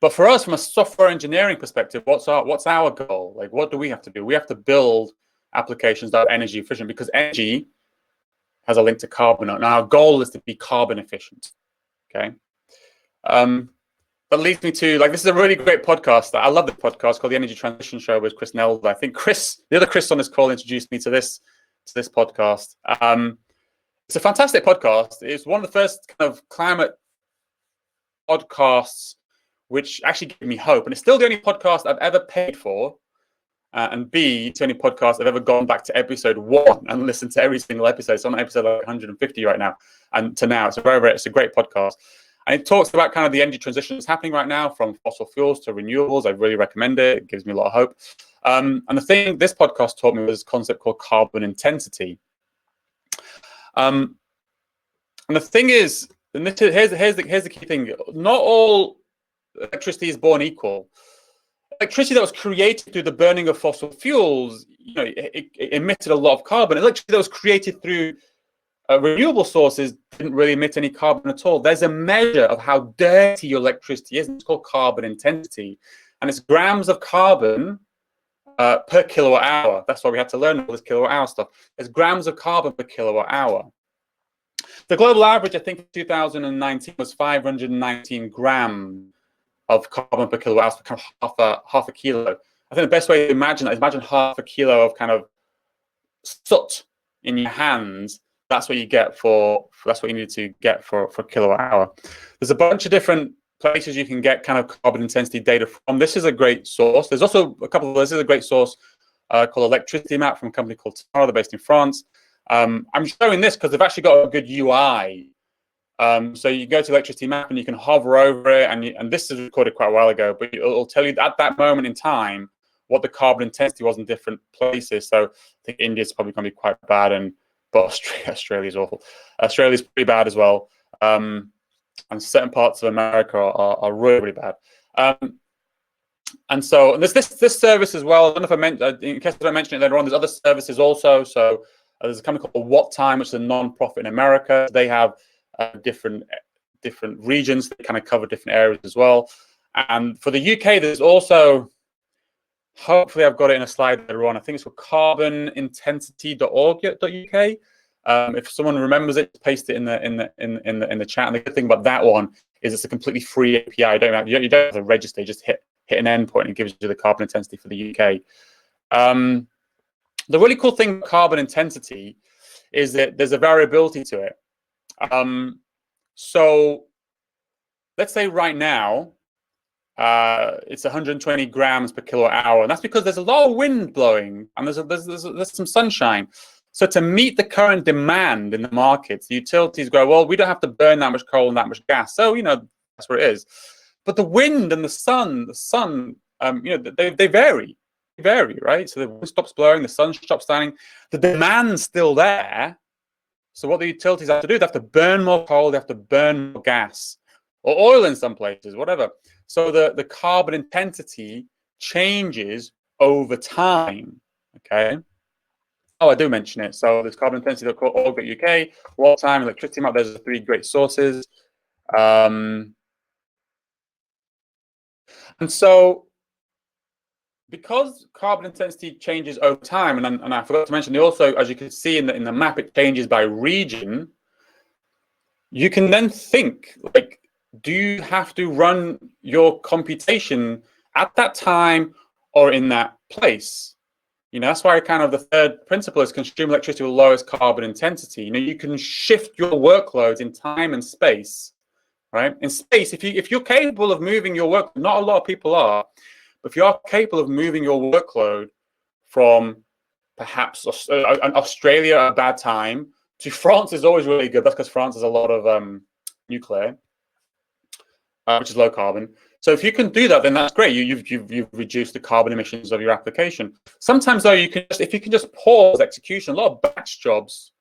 But for us, from a software engineering perspective, what's our goal? Like, what do we have to do? We have to build applications that are energy efficient, because energy has a link to carbon. And our goal is to be carbon efficient. Okay. That leads me to, like, this is a really great podcast. I love the podcast called The Energy Transition Show with Chris Nelda. I think Chris, the other Chris on this call, introduced me to this podcast. It's a fantastic podcast. It's one of the first kind of climate podcasts which actually gave me hope. And it's still the only podcast I've ever paid for. And B, it's the only podcast I've ever gone back to episode 1 and listened to every single episode. It's on episode like 150 right now. And to now, it's a great podcast. And it talks about kind of the energy transition that's happening right now from fossil fuels to renewables. I really recommend it. It gives me a lot of hope. And the thing this podcast taught me was a concept called carbon intensity. And the thing is, and here's the key thing: not all electricity is born equal. Electricity that was created through the burning of fossil fuels, it emitted a lot of carbon. Electricity that was created through renewable sources didn't really emit any carbon at all. There's a measure of how dirty your electricity is. It's called carbon intensity, and it's grams of carbon per kilowatt hour. That's why we had to learn all this kilowatt hour stuff. There's grams of carbon per kilowatt hour. The global average, I think, in 2019 was 519 grams of carbon per kilowatt hour, so kind of half a kilo. I think the best way to imagine that is imagine half a kilo of kind of soot in your hands. That's what you get that's what you need to get for kilowatt hour. There's a bunch of different places you can get kind of carbon intensity data from. This is a great source. There's also a couple of others. This is a great source called Electricity Map from a company called Tara. They're based in France. I'm showing this because they've actually got a good UI. So you go to Electricity Map and you can hover over it, and this is recorded quite a while ago, but it'll tell you at that moment in time what the carbon intensity was in different places. So I think India's probably going to be quite bad, but Australia's awful. Australia's pretty bad as well, and certain parts of America are really, really bad. And so there's this service as well. I don't know if I mentioned, in case I don't mention it later on, there's other services also. So there's a company called What Time, which is a non-profit in America. They have different regions that kind of cover different areas as well. And for the UK, there's also, hopefully I've got it in a slide later on, I think it's called carbonintensity.org.uk. If someone remembers it, paste it in the chat. And the good thing about that one is it's a completely free API. You don't have to register. You just hit an endpoint and it gives you the carbon intensity for the UK. The really cool thing about carbon intensity is that there's a variability to it. So let's say right now it's 120 grams per kilowatt hour, and that's because there's a lot of wind blowing and there's some sunshine. So to meet the current demand in the markets, the utilities go, well, we don't have to burn that much coal and that much gas, so that's what it is. But the wind and the sun, they vary, right? So the wind stops blowing, the sun stops shining, the demand's still there. So what the utilities have to do, they have to burn more coal, they have to burn more gas, or oil in some places, whatever. So the carbon intensity changes over time, okay? Oh, I do mention it. So there's carbon intensity called org.uk, What Time, Electricity Map. There's 3 great sources. And so because carbon intensity changes over time, and I forgot to mention, they also, as you can see in the map, it changes by region. You can then think, like, do you have to run your computation at that time or in that place? That's why kind of the third principle is consume electricity with lowest carbon intensity. You can shift your workloads in time and space, right? In space, if you're capable of moving your work, not a lot of people are, but if you are capable of moving your workload from perhaps Australia at a bad time to France is always really good. That's because France has a lot of nuclear, which is low carbon. So if you can do that, then that's great. You've reduced the carbon emissions of your application. Sometimes though, if you can just pause execution, a lot of batch jobs,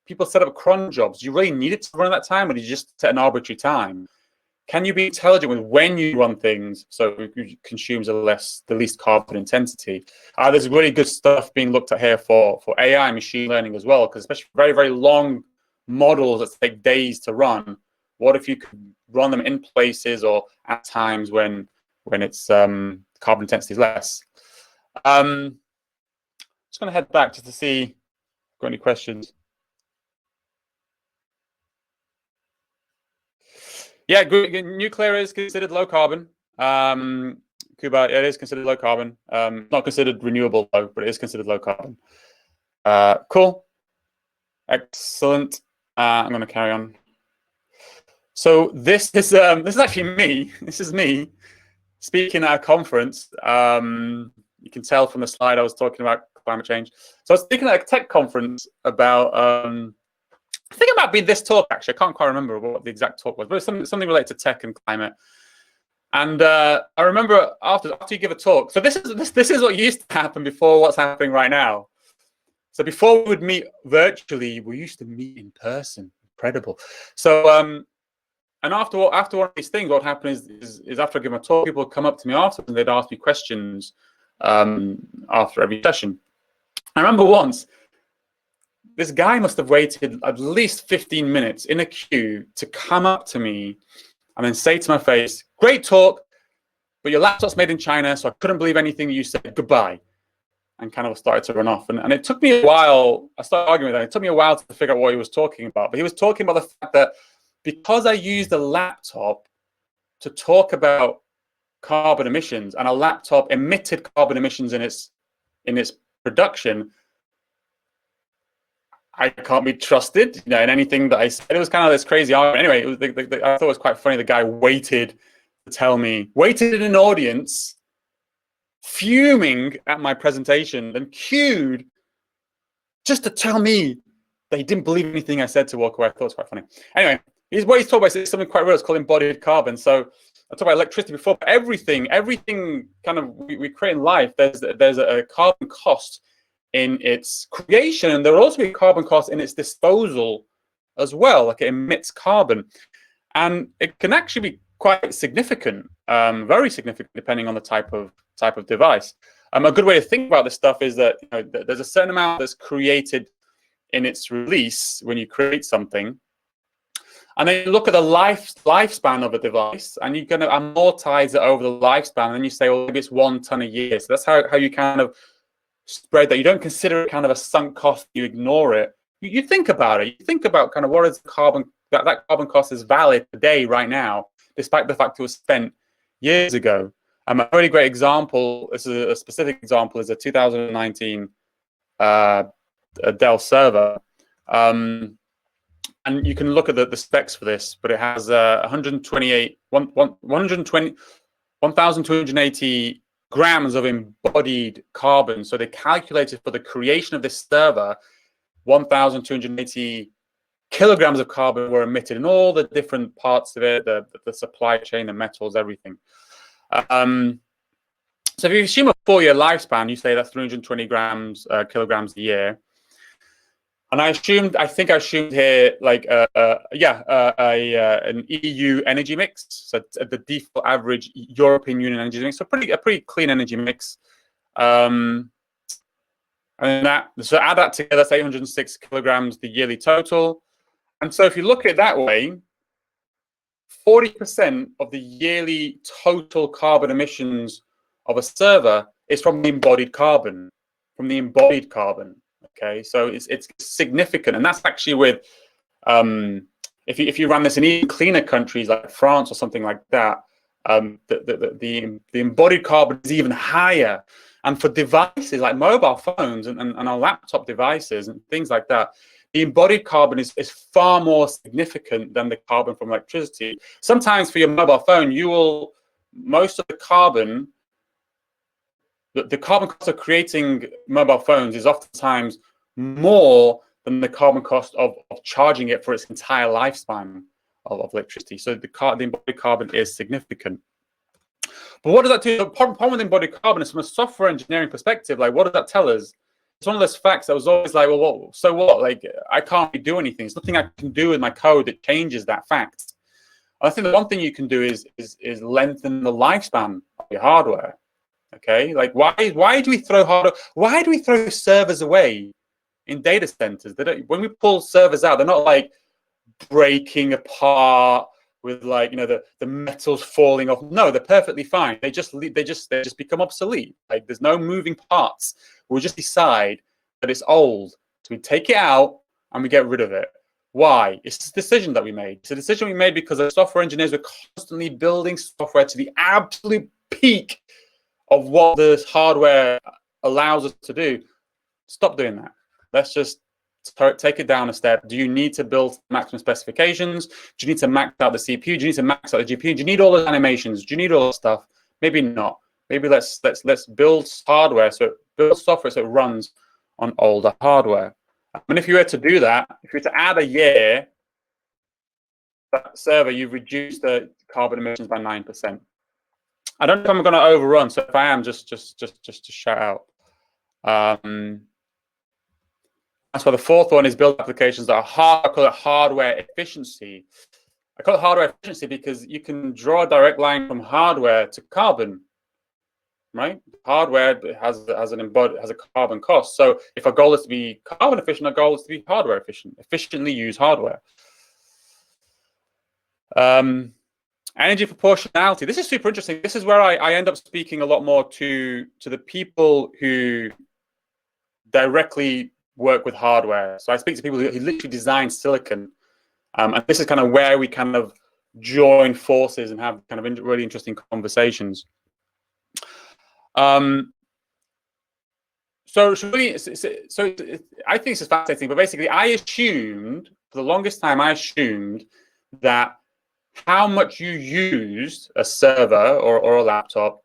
people set up cron jobs. You really need it to run at that time, or you just set an arbitrary time? Can you be intelligent with when you run things so it consumes the least carbon intensity? There's really good stuff being looked at here for AI and machine learning as well, because especially very, very long models that take days to run, what if you could run them in places or at times when it's carbon intensity is less? Just going to head back just to see if I've got any questions. Yeah, nuclear is considered low carbon. Cuba, it is considered low carbon. Not considered renewable though, but it is considered low carbon. Cool. Excellent. I'm going to carry on. So this is actually me. This is me speaking at a conference. You can tell from the slide I was talking about climate change. So I was speaking at a tech conference about. I think it might be this talk actually. I can't quite remember what the exact talk was, but it's something related to tech and climate. And I remember after you give a talk. So this is what used to happen before what's happening right now. So before we would meet virtually, we used to meet in person. Incredible. So and after one of these things, what happened is after I give my talk, people would come up to me afterwards and they'd ask me questions after every session. I remember once, this guy must have waited at least 15 minutes in a queue to come up to me and then say to my face, "Great talk, but your laptop's made in China, so I couldn't believe anything you said. Goodbye." And kind of started to run off. And it took me a while. I started arguing with him. It took me a while to figure out what he was talking about. But he was talking about the fact that because I used a laptop to talk about carbon emissions, and a laptop emitted carbon emissions in its production, I can't be trusted, in anything that I said. It was kind of this crazy argument. Anyway, I thought it was quite funny. The guy waited to tell me, waited in an audience, fuming at my presentation, and queued just to tell me that he didn't believe anything I said to walk away. I thought it was quite funny. Anyway, what he's talking about is something quite real. It's called embodied carbon. So I talked about electricity before, but everything kind of we create in life, there's a carbon cost in its creation, and there will also be a carbon cost in its disposal as well. Like it emits carbon, and it can actually be quite significant, very significant, depending on the type of device. A good way to think about this stuff is that there's a certain amount that's created in its release when you create something, and then you look at the lifespan of a device, and you're going to amortize it over the lifespan, and then you say, well, maybe it's 1 ton a year. So that's how you kind of spread that. You don't consider it kind of a sunk cost. You ignore it. You think about it. You think about kind of what is the carbon, that carbon cost is valid today, right now, despite the fact it was spent years ago. A really great example, this is a specific example, is a 2019 Dell server. And you can look at the specs for this, but it has 1,280 grams of embodied carbon. So they calculated for the creation of this server, 1,280 kilograms of carbon were emitted in all the different parts of it, the supply chain, the metals, everything. So if you assume a 4-year lifespan, you say that's 320 kilograms a year. And I think I assumed here like an EU energy mix, so the default average European Union energy mix, so a pretty clean energy mix. And so add that together, that's 806 kilograms the yearly total. And so if you look at it that way, 40% of the yearly total carbon emissions of a server is from the embodied carbon. Okay, so it's significant, and that's actually with if you run this in even cleaner countries like France or something like that, the embodied carbon is even higher. And for devices like mobile phones and our laptop devices and things like that, the embodied carbon is far more significant than the carbon from electricity. Sometimes for your mobile phone, most of the carbon. The carbon cost of creating mobile phones is oftentimes more than the carbon cost of charging it for its entire lifespan of electricity. So the embodied carbon is significant. But what does that do? The problem with embodied carbon is from a software engineering perspective, like what does that tell us? It's one of those facts that was always like, well, so what? Like I can't do anything. There's nothing I can do with my code that changes that fact. I think the one thing you can do is lengthen the lifespan of your hardware. Okay, like why do we throw hardware? Why do we throw servers away in data centers? When we pull servers out, they're not like breaking apart with like the metals falling off. No, they're perfectly fine. They just become obsolete. Like there's no moving parts. We'll just decide that it's old, so we take it out and we get rid of it. Why? It's a decision that we made. It's a decision we made because as software engineers, we're constantly building software to the absolute peak of what this hardware allows us to do. Stop doing that. Let's just take it down a step. Do you need to build maximum specifications? Do you need to max out the CPU? Do you need to max out the GPU? Do you need all those animations? Do you need all that stuff? Maybe not. Maybe let's build hardware, build software so it runs on older hardware. And if you were to do that, if you were to add a year, that server, you've reduced the carbon emissions by 9%. I don't know if I'm going to overrun, so if I am, just to shout out. That's why the fourth one is build applications that are I call it hardware efficiency. I call it hardware efficiency because you can draw a direct line from hardware to carbon, right? Hardware has a carbon cost. So if our goal is to be carbon efficient, our goal is to be hardware efficient, efficiently use hardware. Energy proportionality. This is super interesting. This is where I end up speaking a lot more to the people who directly work with hardware. So I speak to people who literally design silicon. And this is kind of where we kind of join forces and have kind of really interesting conversations. So I think this is fascinating, but basically I assumed, for the longest time, that how much you used a server or a laptop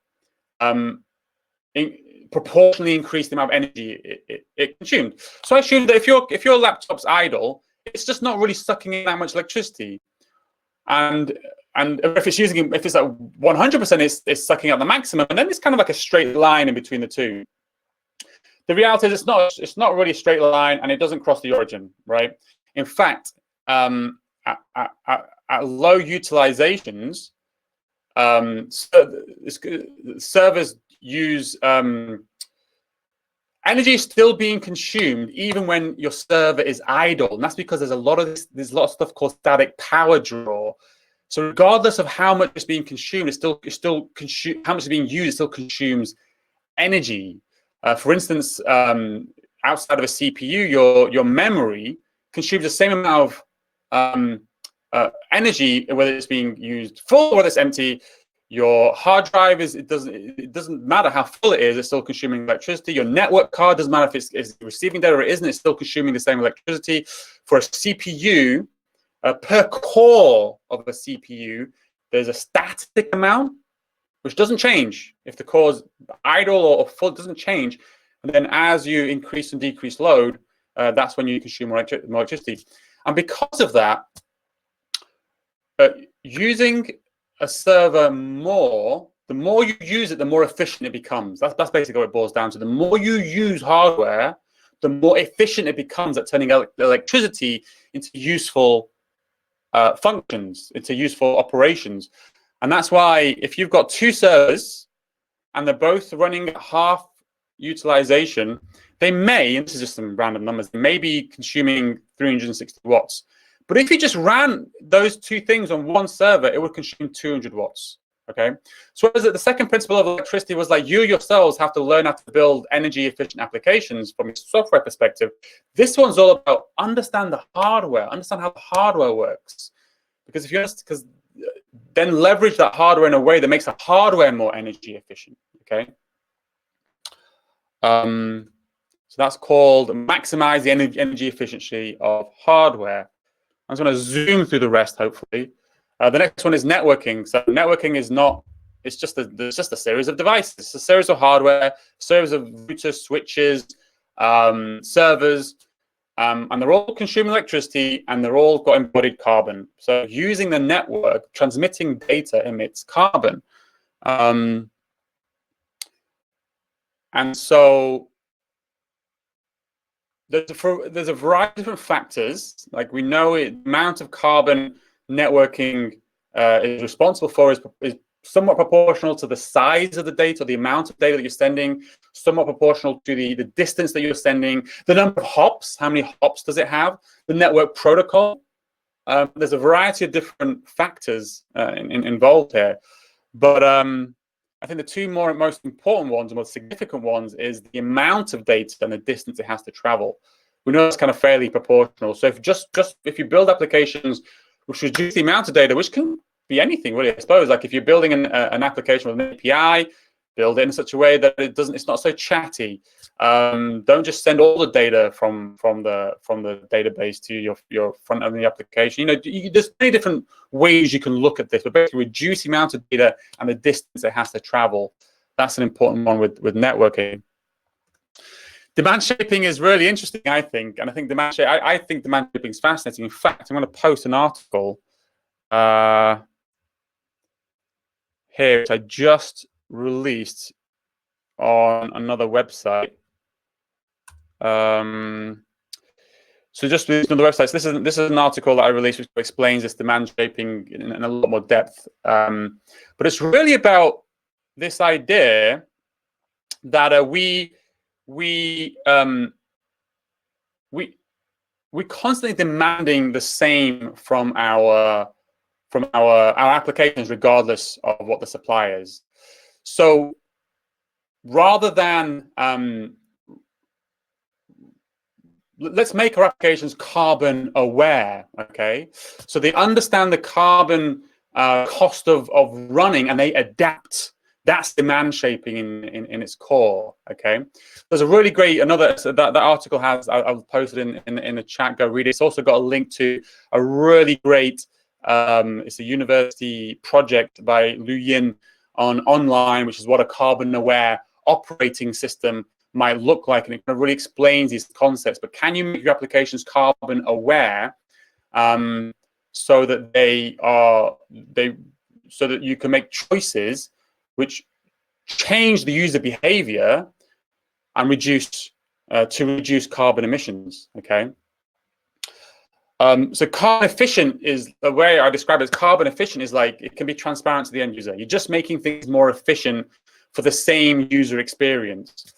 proportionally increased the amount of energy it consumed. So I assumed that if your laptop's idle, it's just not really sucking in that much electricity. And if it's like 100%, it's sucking out the maximum, and then it's kind of like a straight line in between the two. The reality is it's not really a straight line, and it doesn't cross the origin, right? In fact, at low utilizations, servers use energy is still being consumed even when your server is idle, and that's because there's a lot of stuff called static power draw. So regardless of how much is being consumed, how much is being used, it still consumes energy. For instance, outside of a CPU, your memory consumes the same amount of energy, whether it's being used full or whether it's empty. Your hard drive it doesn't matter how full it is, it's still consuming electricity. Your network card doesn't matter if it's receiving data or it isn't, it's still consuming the same electricity. For a CPU, per core of a CPU, there's a static amount which doesn't change. If the core's idle or full, it doesn't change. And then as you increase and decrease load, that's when you consume more electricity. And because of that, using a server more, the more you use it, the more efficient it becomes. That's basically what it boils down to. The more you use hardware, the more efficient it becomes at turning electricity into useful functions, into useful operations. And that's why if you've got two servers and they're both running at half utilization, they may, and this is just some random numbers, they may be consuming 360 watts. But if you just ran those two things on one server, it would consume 200 watts, okay? So the second principle of electricity was like you yourselves have to learn how to build energy efficient applications from a software perspective. This one's all about understand the hardware, understand how the hardware works. Because then leverage that hardware in a way that makes the hardware more energy efficient, okay? So that's called maximize the energy efficiency of hardware. I'm just going to zoom through the rest, hopefully. The next one is networking. So networking is not, it's just a series of devices. It's a series of hardware, series of routers, switches, servers, and they're all consuming electricity, and they're all got embodied carbon. So using the network, transmitting data emits carbon. And so there's a variety of different factors. Like we know the amount of carbon networking is responsible for is somewhat proportional to the size of the data, the amount of data that you're sending, somewhat proportional to the distance that you're sending, the number of hops, how many hops does it have, the network protocol. There's a variety of different factors involved here. But I think the two most important ones, the most significant ones, is the amount of data and the distance it has to travel. we know it's kind of fairly proportional. So if you build applications which reduce the amount of data, which can be anything really, I suppose. Like if you're building an application with an API, build it in such a way that it's not so chatty. Don't just send all the data from the database to your front end of the application. There's many different ways you can look at this, but basically reduce the amount of data and the distance it has to travel. That's an important one with networking. Demand shaping is really interesting, I think, and I think demand shaping is fascinating. In fact, I'm going to post an article here, which I just released on another website. So just released on the website. So this is an article that I released which explains this demand shaping in a lot more depth. But it's really about this idea that we're constantly demanding the same from our applications, regardless of what the supply is. So rather than let's make our applications carbon aware, okay? So they understand the carbon cost of running and they adapt. That's demand shaping in its core, okay? There's a really great, that article has, I'll post it in the chat, go read it. It's also got a link to a really great, it's a university project by Lu Yin online, which is what a carbon aware operating system might look like, and it kind of really explains these concepts. But can you make your applications carbon aware so that so that you can make choices which change the user behavior and reduce carbon emissions? Okay. So carbon efficient is the way I describe it. As carbon efficient is like it can be transparent to the end user. You're just making things more efficient for the same user experience.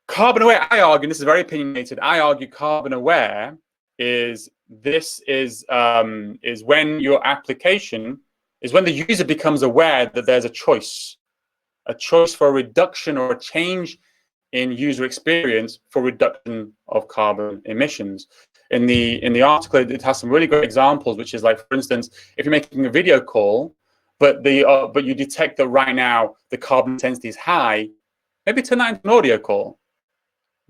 Carbon aware, I argue, and this is very opinionated, I argue carbon aware is when your application is when the user becomes aware that there's a choice for a reduction or a change in user experience for reduction of carbon emissions. In the article, it has some really great examples, which is like, for instance, if you're making a video call, but you detect that right now the carbon intensity is high, maybe turn that into an audio call.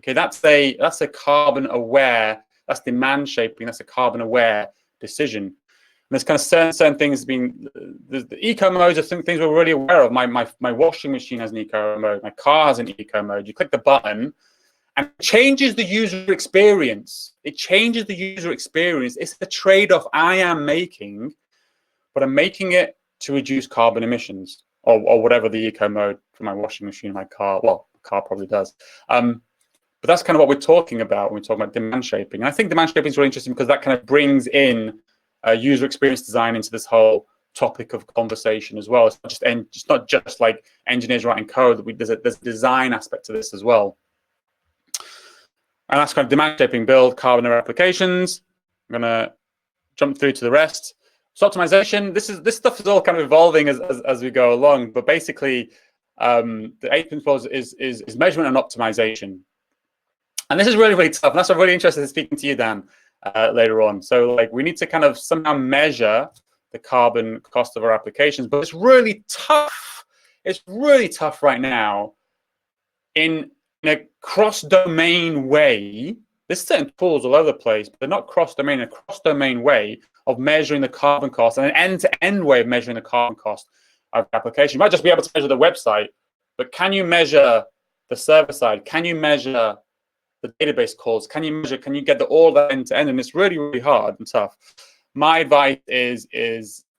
Okay, that's a carbon aware, that's demand shaping, that's a carbon aware decision. And there's kind of certain things being, the eco modes are some things we're really aware of. My washing machine has an eco mode, my car has an eco mode. You click the button and it changes the user experience. It changes the user experience. It's the trade-off I am making, but I'm making it to reduce carbon emissions or whatever the eco mode for my washing machine, my car, well, the car probably does. But that's kind of what we're talking about when we talk about demand shaping. And I think demand shaping is really interesting because that kind of brings in user experience design into this whole topic of conversation as well. It's not just like engineers writing code. There's a design aspect to this as well. And that's kind of demand shaping, build carbon aware applications. I'm gonna jump through to the rest. So optimization. This stuff is all kind of evolving as we go along. But basically, the 8 principles is measurement and optimization. And this is really, really tough. And that's what I'm really interested in speaking to you, Dan, later on. So like we need to kind of somehow measure the carbon cost of our applications, but it's really tough. It's really tough right now in a cross-domain way. There's certain tools all over the place, but they're not cross-domain, a cross-domain way of measuring the carbon cost and an end-to-end way of measuring the carbon cost of the application. You might just be able to measure the website, but can you measure the server side? Can you measure the database calls? Can you get all that end to end? And it's really, really hard and tough. My advice is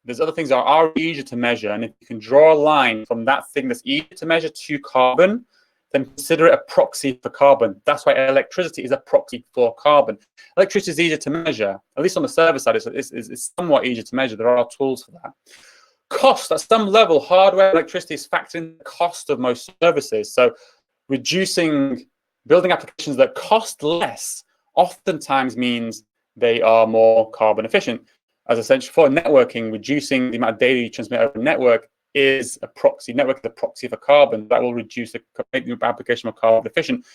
there's other things that are easier to measure. And if you can draw a line from that thing that's easier to measure to carbon, then consider it a proxy for carbon. That's why electricity is a proxy for carbon. Electricity is easier to measure, at least on the server side, it's somewhat easier to measure. There are tools for that. Cost, at some level, hardware, electricity is factoring in the cost of most services. So building applications that cost less oftentimes means they are more carbon efficient. As essentially for networking, reducing the amount of data you transmit over a network is a proxy. Network is a proxy for carbon. That will make the application more carbon efficient.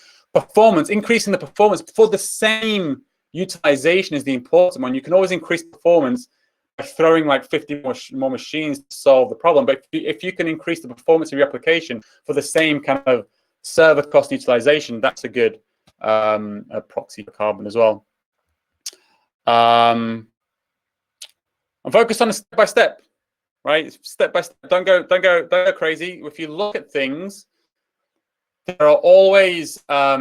performance, increasing the performance for the same utilization is the important one. You can always increase performance by throwing like 50 more machines to solve the problem. But if you can increase the performance of your application for the same kind of server cost utilization, that's a good a proxy for carbon as well. I'm focused on a step by step, right? Step by step. Don't go crazy. If you look at things, there are always I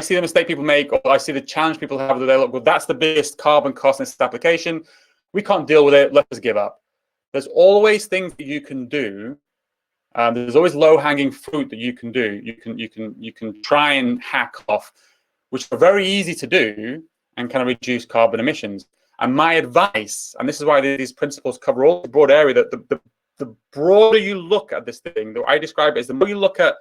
see the mistake people make, or I see the challenge people have that they look, well, that's the biggest carbon cost in this application. We can't deal with it. Let's give up. There's always things that you can do. There's always low-hanging fruit that you can do. You can try and hack off, which are very easy to do and kind of reduce carbon emissions. And my advice, and this is why these principles cover all the broad area, that the broader you look at this thing, the way I describe it is the more you look at.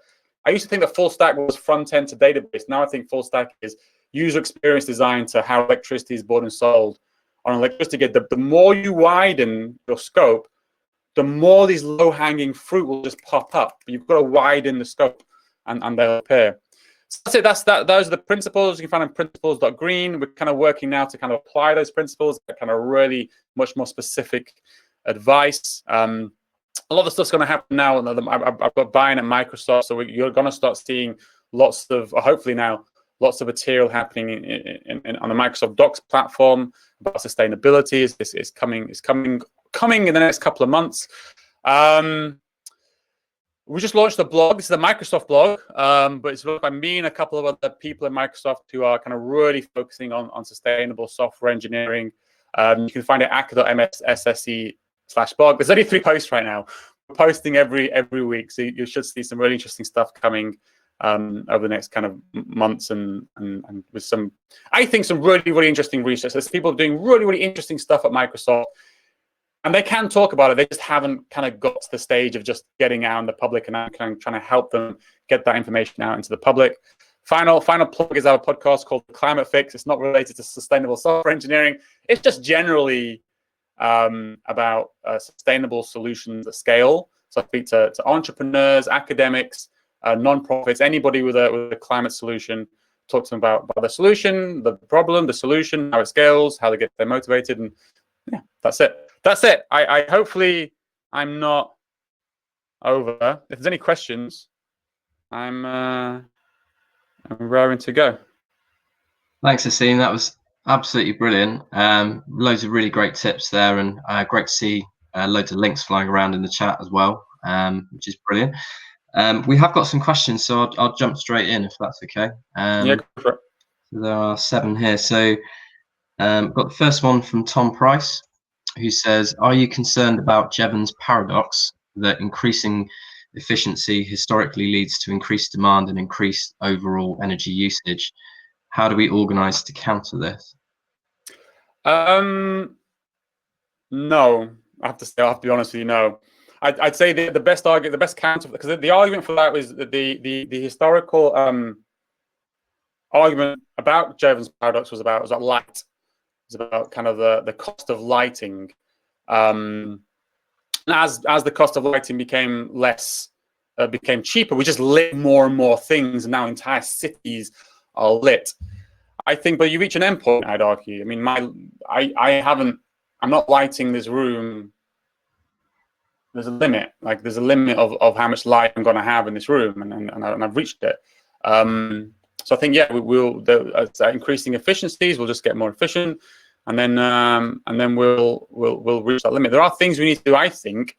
I used to think that full stack was front end to database. Now I think full stack is user experience design to how electricity is bought and sold on electricity grid. The more you widen your scope, the more these low-hanging fruit will just pop up. But you've got to widen the scope, and they'll appear. So that's it. Those are the principles. You can find on principles.green. We're kind of working now to kind of apply those principles, kind of really much more specific advice. A lot of stuff's going to happen now. I've got buying at Microsoft, so you're going to start seeing lots of, hopefully now, lots of material happening on the Microsoft Docs platform about sustainability. Is coming in the next couple of months. We just launched a blog. This is a Microsoft blog, but it's written by me and a couple of other people at Microsoft who are kind of really focusing on sustainable software engineering. You can find it at acca.msse/blog. There's only 3 posts right now. We're posting every week, so you should see some really interesting stuff coming over the next kind of months, and with some, I think, some really interesting research. There's people doing really interesting stuff at Microsoft, and they can talk about it. They just haven't kind of got to the stage of just getting out in the public, and I'm kind of trying to help them get that information out into the public. Final plug is our podcast called The Climate Fix. It's not related to sustainable software engineering. It's just generally about sustainable solutions at scale. So I speak to entrepreneurs, academics, non-profits, anybody with a climate solution, talk to them about the solution, the problem, the solution, how it scales, how they get them motivated, and yeah, that's it. I hopefully I'm not over. If there's any questions, I'm raring to go. Thanks, Asim. That was absolutely brilliant. Loads of really great tips there, and great to see loads of links flying around in the chat as well, which is brilliant. We have got some questions, so I'll jump straight in if that's okay. Yeah, go for it. So there are 7 here. So got the first one from Tom Price, who says, "Are you concerned about Jevons paradox, that increasing efficiency historically leads to increased demand and increased overall energy usage? How do we organize to counter this?" No, I have to be honest with you. No, I'd say the best argument, the best counter, because the argument for that was that the historical argument about Jevons paradox was about light. It was about kind of the cost of lighting. As the cost of lighting became cheaper, we just lit more and more things, and now entire cities are lit. I think, but you reach an endpoint, I'd argue. I mean, I'm not lighting this room. There's a limit. Like, there's a limit of how much light I'm going to have in this room, and I've reached it. So I think, yeah, as increasing efficiencies, we'll just get more efficient, and then we'll reach that limit. There are things we need to do, I think,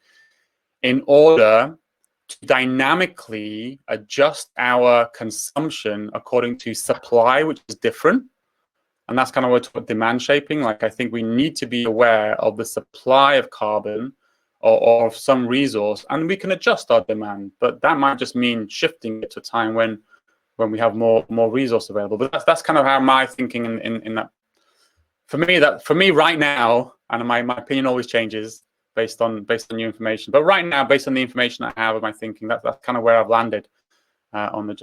in order to dynamically adjust our consumption according to supply, which is different. And that's kind of what demand shaping. Like, I think we need to be aware of the supply of carbon or of some resource, and we can adjust our demand. But that might just mean shifting it to a time when we have more resource available. But that's kind of how my thinking in that. For me right now, and my opinion always changes based on new information. But right now, based on the information I have of my thinking, that's kind of where I've landed on the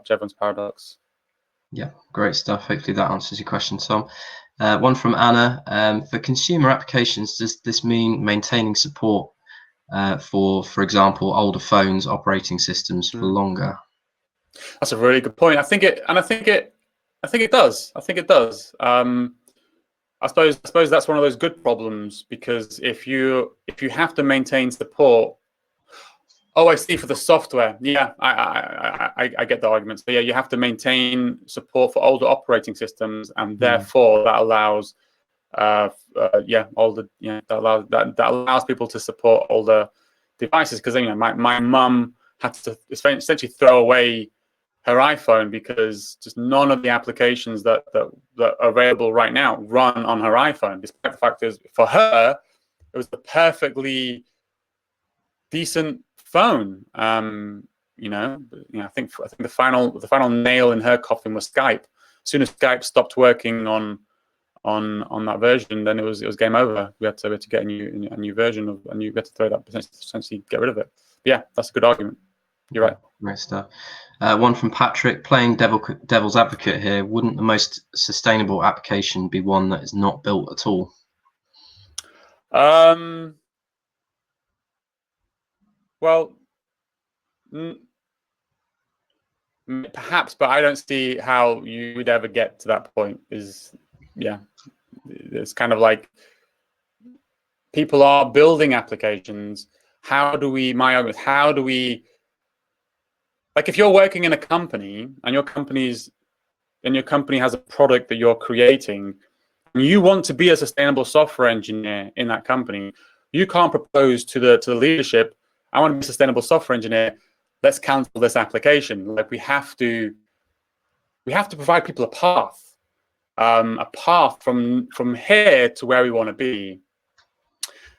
Jevons paradox. Yeah, great stuff. Hopefully that answers your question, Tom. One from Anna. For consumer applications, does this mean maintaining support for example, older phones, operating systems for longer? That's a really good point. I think it does. I think it does. I suppose that's one of those good problems, because if you have to maintain support. Oh, I see, for the software. Yeah, I get the argument. So yeah, you have to maintain support for older operating systems, and therefore that allows that allows people to support older devices. Because my mum had to essentially throw away her iPhone because just none of the applications that are available right now run on her iPhone, despite the fact is for her it was the perfectly decent phone. I think the final nail in her coffin was Skype. As soon as Skype stopped working on that version, then it was game over. We had to get a new version of we had to throw that, essentially get rid of it. But yeah, that's a good argument. You're right. Great stuff. One from Patrick, playing devil's advocate here. Wouldn't the most sustainable application be one that is not built at all? Well, perhaps, but I don't see how you would ever get to that point. It's kind of like people are building applications. How do we, like, if you're working in a company and your company has a product that you're creating, and you want to be a sustainable software engineer in that company, you can't propose to the leadership, I want to be a sustainable software engineer, let's cancel this application. Like, we have to provide people a path from here to where we want to be.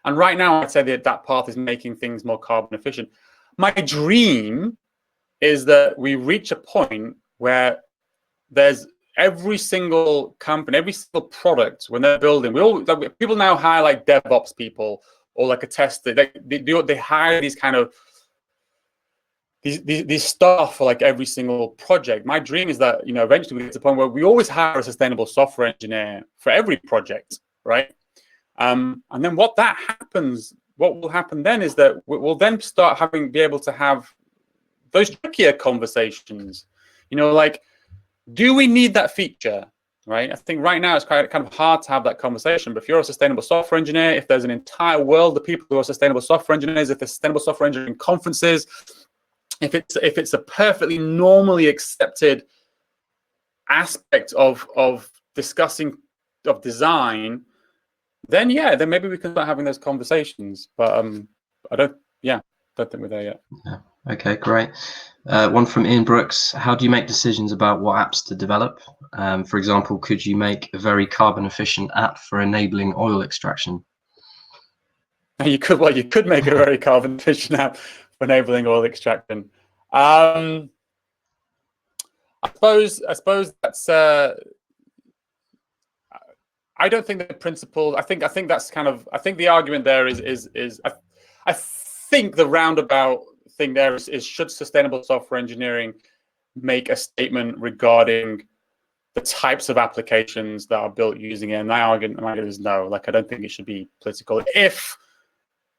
And right now, I'd say that path is making things more carbon efficient. My dream is that we reach a point where there's every single company, every single product, when they're building, people now hire like DevOps people or like a tester. They hire these kind of these staff for like every single project. My dream is that eventually we get to the point where we always hire a sustainable software engineer for every project, right? And then what will happen then is that we'll then start be able to have those trickier conversations, like, do we need that feature, right? I think right now it's kind of hard to have that conversation. But if you're a sustainable software engineer, if there's an entire world of people who are sustainable software engineers, if there's sustainable software engineering conferences, if it's a perfectly normally accepted aspect of discussing of design, then maybe we can start having those conversations. But I don't think we're there yet. Yeah. Okay, great. One from Ian Brooks. How do you make decisions about what apps to develop? For example, could you make a very carbon efficient app for enabling oil extraction? You could make a very carbon efficient app for enabling oil extraction. I suppose that's. I don't think the principle. I think that's kind of. I think the argument there is. I think the roundabout thing there is should sustainable software engineering make a statement regarding the types of applications that are built using it? And my argument is no. Like, I don't think it should be political. If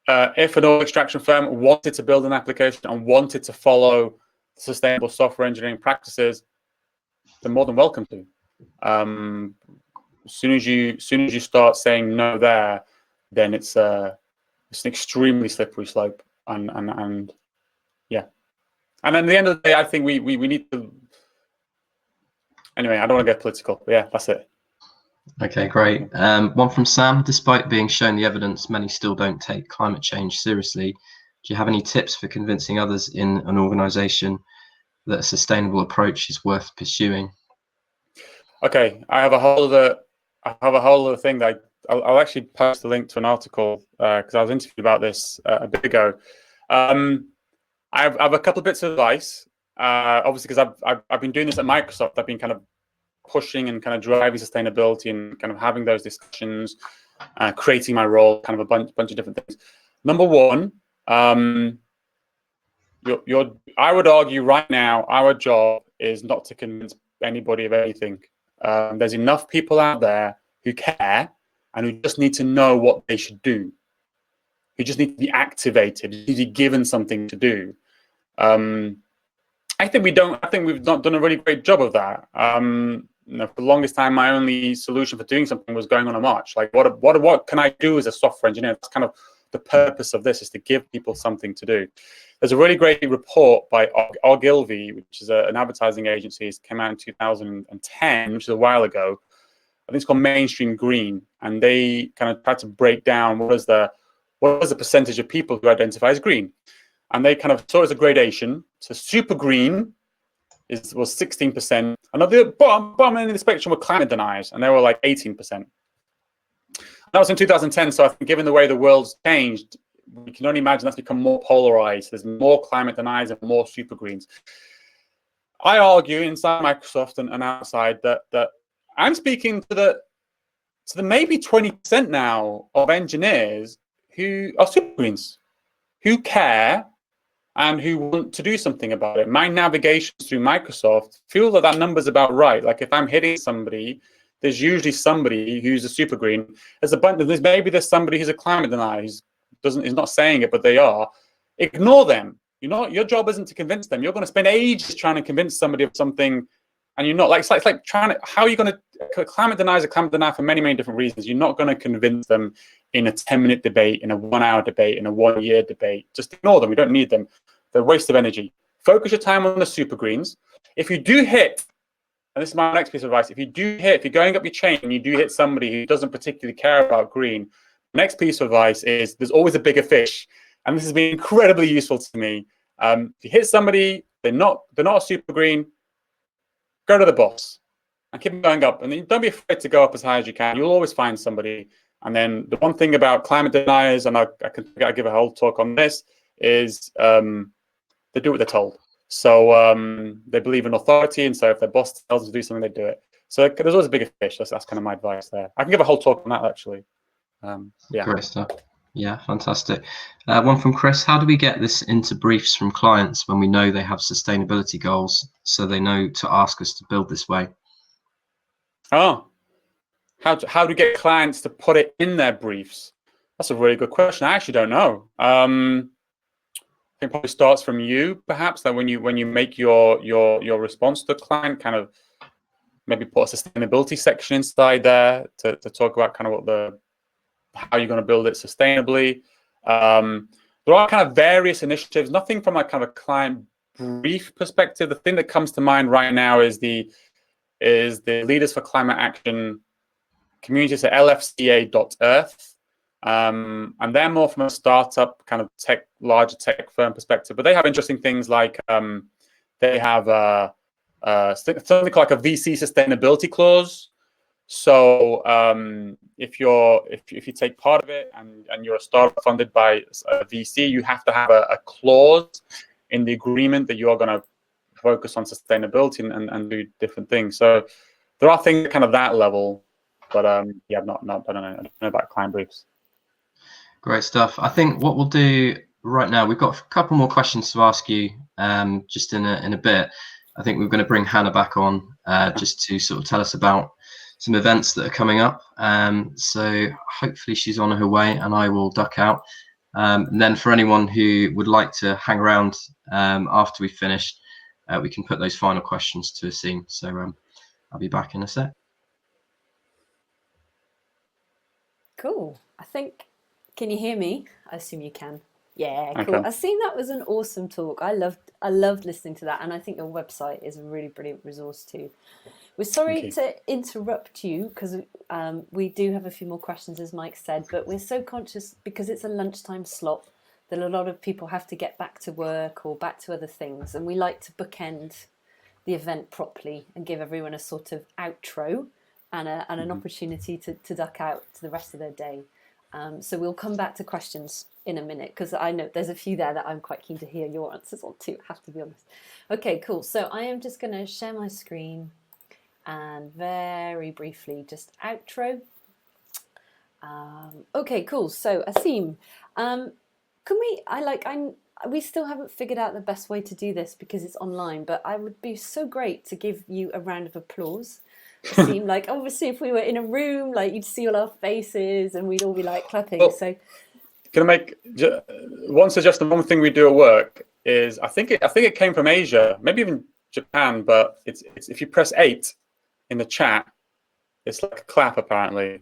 an oil extraction firm wanted to build an application and wanted to follow sustainable software engineering practices, they're more than welcome to. As soon as you start saying no there, then it's an extremely slippery slope. And yeah. And at the end of the day, I think we need to. Anyway, I don't want to get political. But yeah, that's it. Okay, great. One from Sam. Despite being shown the evidence, many still don't take climate change seriously. Do you have any tips for convincing others in an organization that a sustainable approach is worth pursuing? Okay, I have a whole other thing that I'll actually post a link to an article because I was interviewed about this a bit ago. I have a couple of bits of advice. Obviously, because I've been doing this at Microsoft, I've been kind of pushing and kind of driving sustainability and kind of having those discussions, creating my role, kind of a bunch of different things. Number one, I would argue right now our job is not to convince anybody of anything. There's enough people out there who care and who just need to know what they should do. who just need to be activated, need to be given something to do. I think we've not done a really great job of that. For the longest time, my only solution for doing something was going on a march. Like, what can I do as a software engineer? That's kind of the purpose of this, is to give people something to do. There's a really great report by Ogilvy, which is an advertising agency. It came out in 2010, which is a while ago. I think it's called Mainstream Green, and they kind of tried to break down what is the percentage of people who identify as green, and they kind of saw it as a gradation. So super green was 16%, and at the bottom end of the spectrum were climate deniers, and they were like 18%. That was in 2010. So I think, given the way the world's changed, we can only imagine that's become more polarized. There's more climate deniers and more super greens. I argue inside Microsoft and outside that I'm speaking to the maybe 20% now of engineers who are super greens, who care and who want to do something about it. My navigations through Microsoft feel that number's about right. Like, if I'm hitting somebody, there's usually somebody who's a super green. Maybe there's somebody who's a climate denier who's not saying it, but they are. Ignore them. Your job isn't to convince them. You're going to spend ages trying to convince somebody of something, and you're not. Like, it's like trying to. How are you going to? Climate deniers are climate denier for many, many different reasons. You're not going to convince them in a 10-minute debate, in a 1-hour debate, in a 1-year debate. Just ignore them. We don't need them. They're a waste of energy. Focus your time on the super greens. If you do hit, and this is my next piece of advice, if you're going up your chain and you do hit somebody who doesn't particularly care about green, next piece of advice is there's always a bigger fish. And this has been incredibly useful to me. If you hit somebody, they're not a super green, go to the boss and keep going up. And then don't be afraid to go up as high as you can. You'll always find somebody. And then the one thing about climate deniers, and I give a whole talk on this, is they do what they're told. So they believe in authority, and so if their boss tells them to do something, they do it. So there's always a bigger fish. That's kind of my advice there. I can give a whole talk on that, actually. Yeah. Great stuff. Yeah, fantastic. One from Chris: how do we get this into briefs from clients when we know they have sustainability goals, so they know to ask us to build this way? Oh, how do we get clients to put it in their briefs? That's a really good question. I actually don't know. I think it probably starts from you, perhaps, that when you make your response to the client, kind of maybe put a sustainability section inside there to talk about kind of how you're going to build it sustainably. There are kind of various initiatives, nothing from a kind of a client brief perspective. The thing that comes to mind right now is the Leaders for Climate Action community, so lfca.earth. And they're more from a startup kind of larger tech firm perspective, but they have interesting things like they have something called like a VC sustainability clause. So if you take part of it and you're a startup funded by a VC, you have to have a clause in the agreement that you are going to focus on sustainability and do different things. So there are things kind of that level, but yeah, I don't know about client briefs. Great stuff. I think what we'll do right now, we've got a couple more questions to ask you just in a bit. I think we're going to bring Hannah back on just to sort of tell us about some events that are coming up. So hopefully she's on her way, and I will duck out. And then for anyone who would like to hang around after we finish, we can put those final questions to Asim. So I'll be back in a sec. Cool. I think, can you hear me? I assume you can. Yeah, cool. Okay. Asim, that was an awesome talk. I loved listening to that, and I think your website is a really brilliant resource too. We're sorry to interrupt you because we do have a few more questions, as Mike said, but we're so conscious because it's a lunchtime slot that a lot of people have to get back to work or back to other things, and we like to bookend the event properly and give everyone a sort of outro and an opportunity to duck out to the rest of their day. So we'll come back to questions in a minute because I know there's a few there that I'm quite keen to hear your answers on too, I have to be honest. Okay, cool. So I am just going to share my screen and very briefly just outro. Okay, cool. So Asim, we still haven't figured out the best way to do this because it's online, but I would be so great to give you a round of applause. Asim, like obviously if we were in a room, like you'd see all our faces and we'd all be like clapping. Well, so Can I make one suggestion? One thing we do at work is I think it came from Asia, maybe even Japan, but it's if you press 8 in the chat, it's like a clap apparently.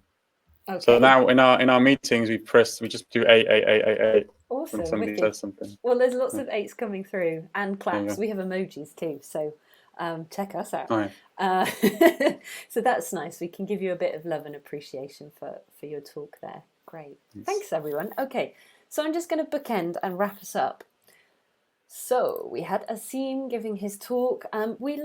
Okay. So now in our meetings we just do 8 Awesome. when somebody says something. Well, there's lots of 8s coming through and claps. go. We have emojis too, so check us out. Oh, yeah. So that's nice. We can give you a bit of love and appreciation for your talk there. Great. Yes. Thanks, everyone. Okay, so I'm just going to bookend and wrap us up. So we had Asim giving his talk. We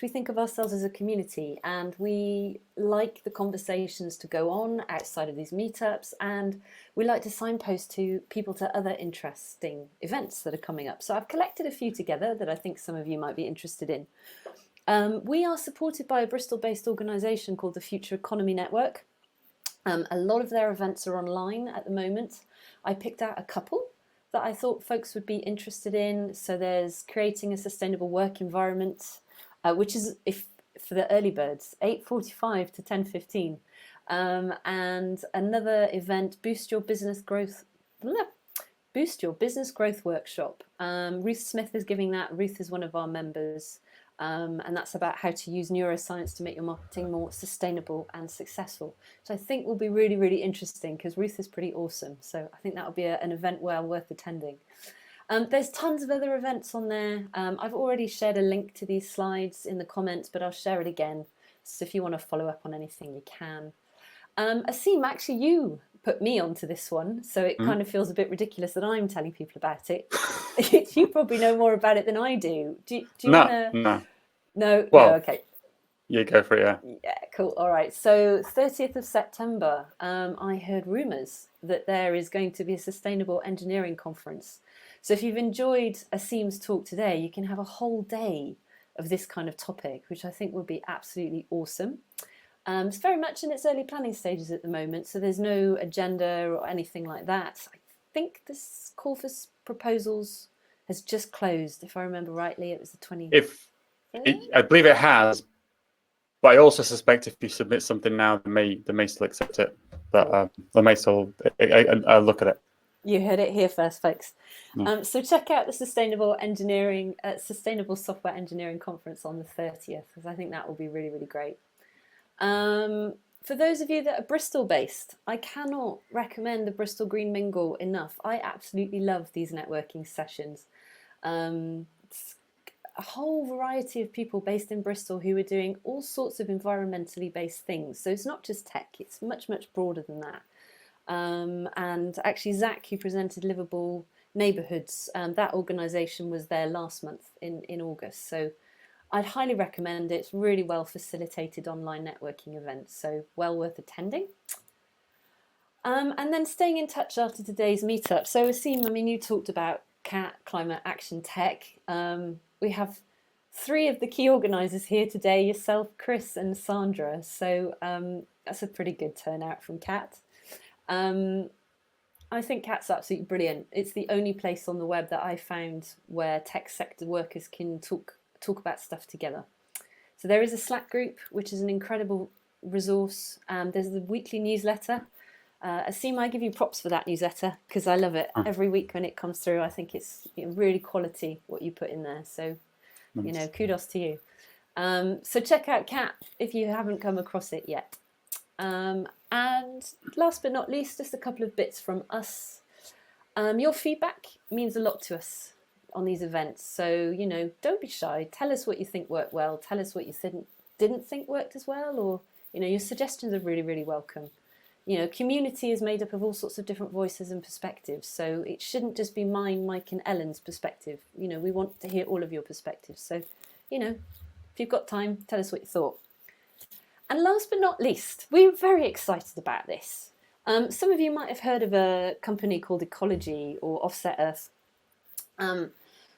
think of ourselves as a community, and we like the conversations to go on outside of these meetups, and we like to signpost to people to other interesting events that are coming up. So I've collected a few together that I think some of you might be interested in. We are supported by a Bristol-based organisation called the Future Economy Network. A lot of their events are online at the moment. I picked out a couple that I thought folks would be interested in. So there's creating a sustainable work environment, which is for the early birds, 8:45 to 10:15, and another event, Boost Your Business Growth Workshop. Ruth Smith is giving that. Ruth is one of our members. And that's about how to use neuroscience to make your marketing more sustainable and successful. So I think will be really, really interesting because Ruth is pretty awesome. So I think that will be an event well worth attending. There's tons of other events on there. I've already shared a link to these slides in the comments, but I'll share it again. So if you want to follow up on anything, you can. Asim, actually, you put me onto this one, so it kind of feels a bit ridiculous that I'm telling people about it. You probably know more about it than I do. Do you want to? No. Well, no, okay. You go for it, yeah. Yeah, cool. All right. So 30th of September, I heard rumours that there is going to be a sustainable engineering conference. So if you've enjoyed Asim's talk today, you can have a whole day of this kind of topic, which I think would be absolutely awesome. It's very much in its early planning stages at the moment, so there's no agenda or anything like that. I think this call for proposals has just closed. If I remember rightly, it was the 20th. I believe it has, but I also suspect if you submit something now, they may still accept it. But they may still look at it. You heard it here first, folks. Yeah. So check out the Sustainable Software Engineering Conference on the 30th, because I think that will be really, really great. For those of you that are Bristol based, I cannot recommend the Bristol Green Mingle enough. I absolutely love these networking sessions. It's a whole variety of people based in Bristol who are doing all sorts of environmentally based things. So it's not just tech, it's much, much broader than that. And actually Zach, who presented Livable Neighbourhoods, that organisation was there last month in August. So I'd highly recommend it. It's really well facilitated online networking event, so well worth attending. And then staying in touch after today's meetup. So Asim, I mean, you talked about CAT, Climate Action Tech. We have 3 of the key organisers here today, yourself, Chris and Sandra. So that's a pretty good turnout from CAT. I think CAT's absolutely brilliant. It's the only place on the web that I found where tech sector workers can talk about stuff together. So there is a Slack group, which is an incredible resource. There's the weekly newsletter. Asim, I give you props for that newsletter because I love it. Every week when it comes through, I think it's really quality what you put in there. So, kudos to you. So check out CAT if you haven't come across it yet. And last but not least, just a couple of bits from us. Your feedback means a lot to us on these events, so don't be shy. Tell us what you think worked well, tell us what you didn't think worked as well, or your suggestions are really, really welcome. Community is made up of all sorts of different voices and perspectives, so it shouldn't just be mine, Mike and Ellen's perspective. We want to hear all of your perspectives, so if you've got time, tell us what you thought. And last but not least, we're very excited about this. Some of you might have heard of a company called Ecology or Offset Earth.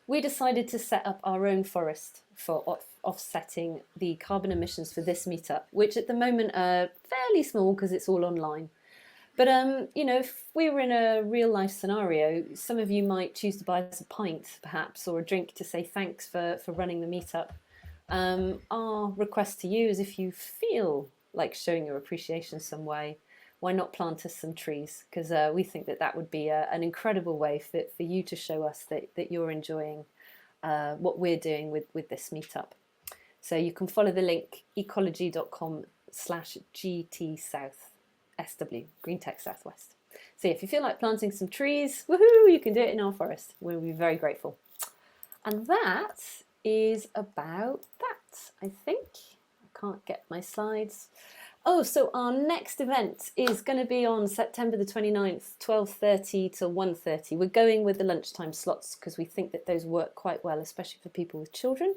We decided to set up our own forest for offsetting the carbon emissions for this meetup, which at the moment are fairly small because it's all online. But if we were in a real life scenario, some of you might choose to buy us a pint, perhaps, or a drink to say thanks for running the meetup. Our request to you is if you feel like showing your appreciation some way, why not plant us some trees? Because we think that that would be an incredible way for you to show us that you're enjoying what we're doing with this meetup. So you can follow the link ecology.com/GT Green Tech Southwest. So if you feel like planting some trees, woohoo, you can do it in our forest. We'll be very grateful. And that is about that, I think. I can't get my slides. Oh, so our next event is going to be on September the 29th, 12:30 to 1:30. We're going with the lunchtime slots because we think that those work quite well, especially for people with children.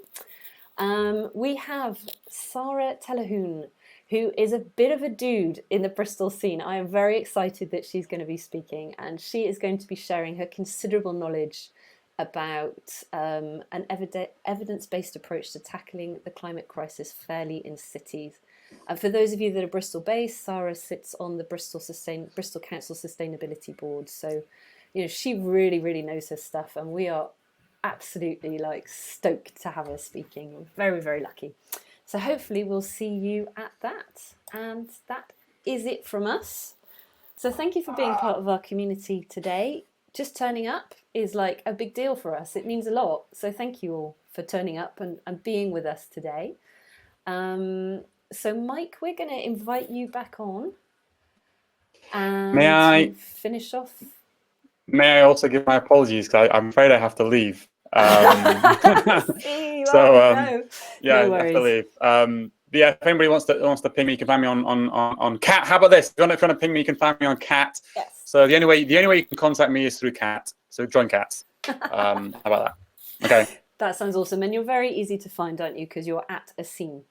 We have Sarah Telehoon, who is a bit of a dude in the Bristol scene. I am very excited that she's going to be speaking, and she is going to be sharing her considerable knowledge about an evidence-based approach to tackling the climate crisis fairly in cities. And for those of you that are Bristol-based, Sarah sits on the Bristol Council Sustainability Board. So, you know, she really, really knows her stuff, and we are absolutely like stoked to have her speaking. We're very, very lucky. So hopefully we'll see you at that. And that is it from us. So thank you for being part of our community today. Just turning up is like a big deal for us. It means a lot. So thank you all for turning up and being with us today. So Mike, we're going to invite you back on. And May I finish off? May I also give my apologies, because I'm afraid I have to leave. Yeah, Yeah, I have to leave. But yeah, if anybody wants to ping me, you can find me on Cat. How about this? If you want to ping me, you can find me on Cat. Yes. So the only way you can contact me is through Cat. So join Cat. How about that? Okay. That sounds awesome, and you're very easy to find, aren't you? Because you're at Asim.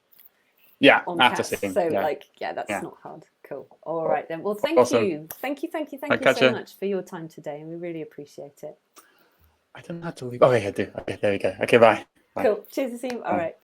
Yeah, on at Cat. Asim. So yeah. that's not hard. Cool. All right then. Well, thank Awesome. you so much for your time today, and we really appreciate it. I don't have to leave. Oh, yeah, I do. Okay, there we go. Okay, bye. Cool. Cheers, Asim. All right.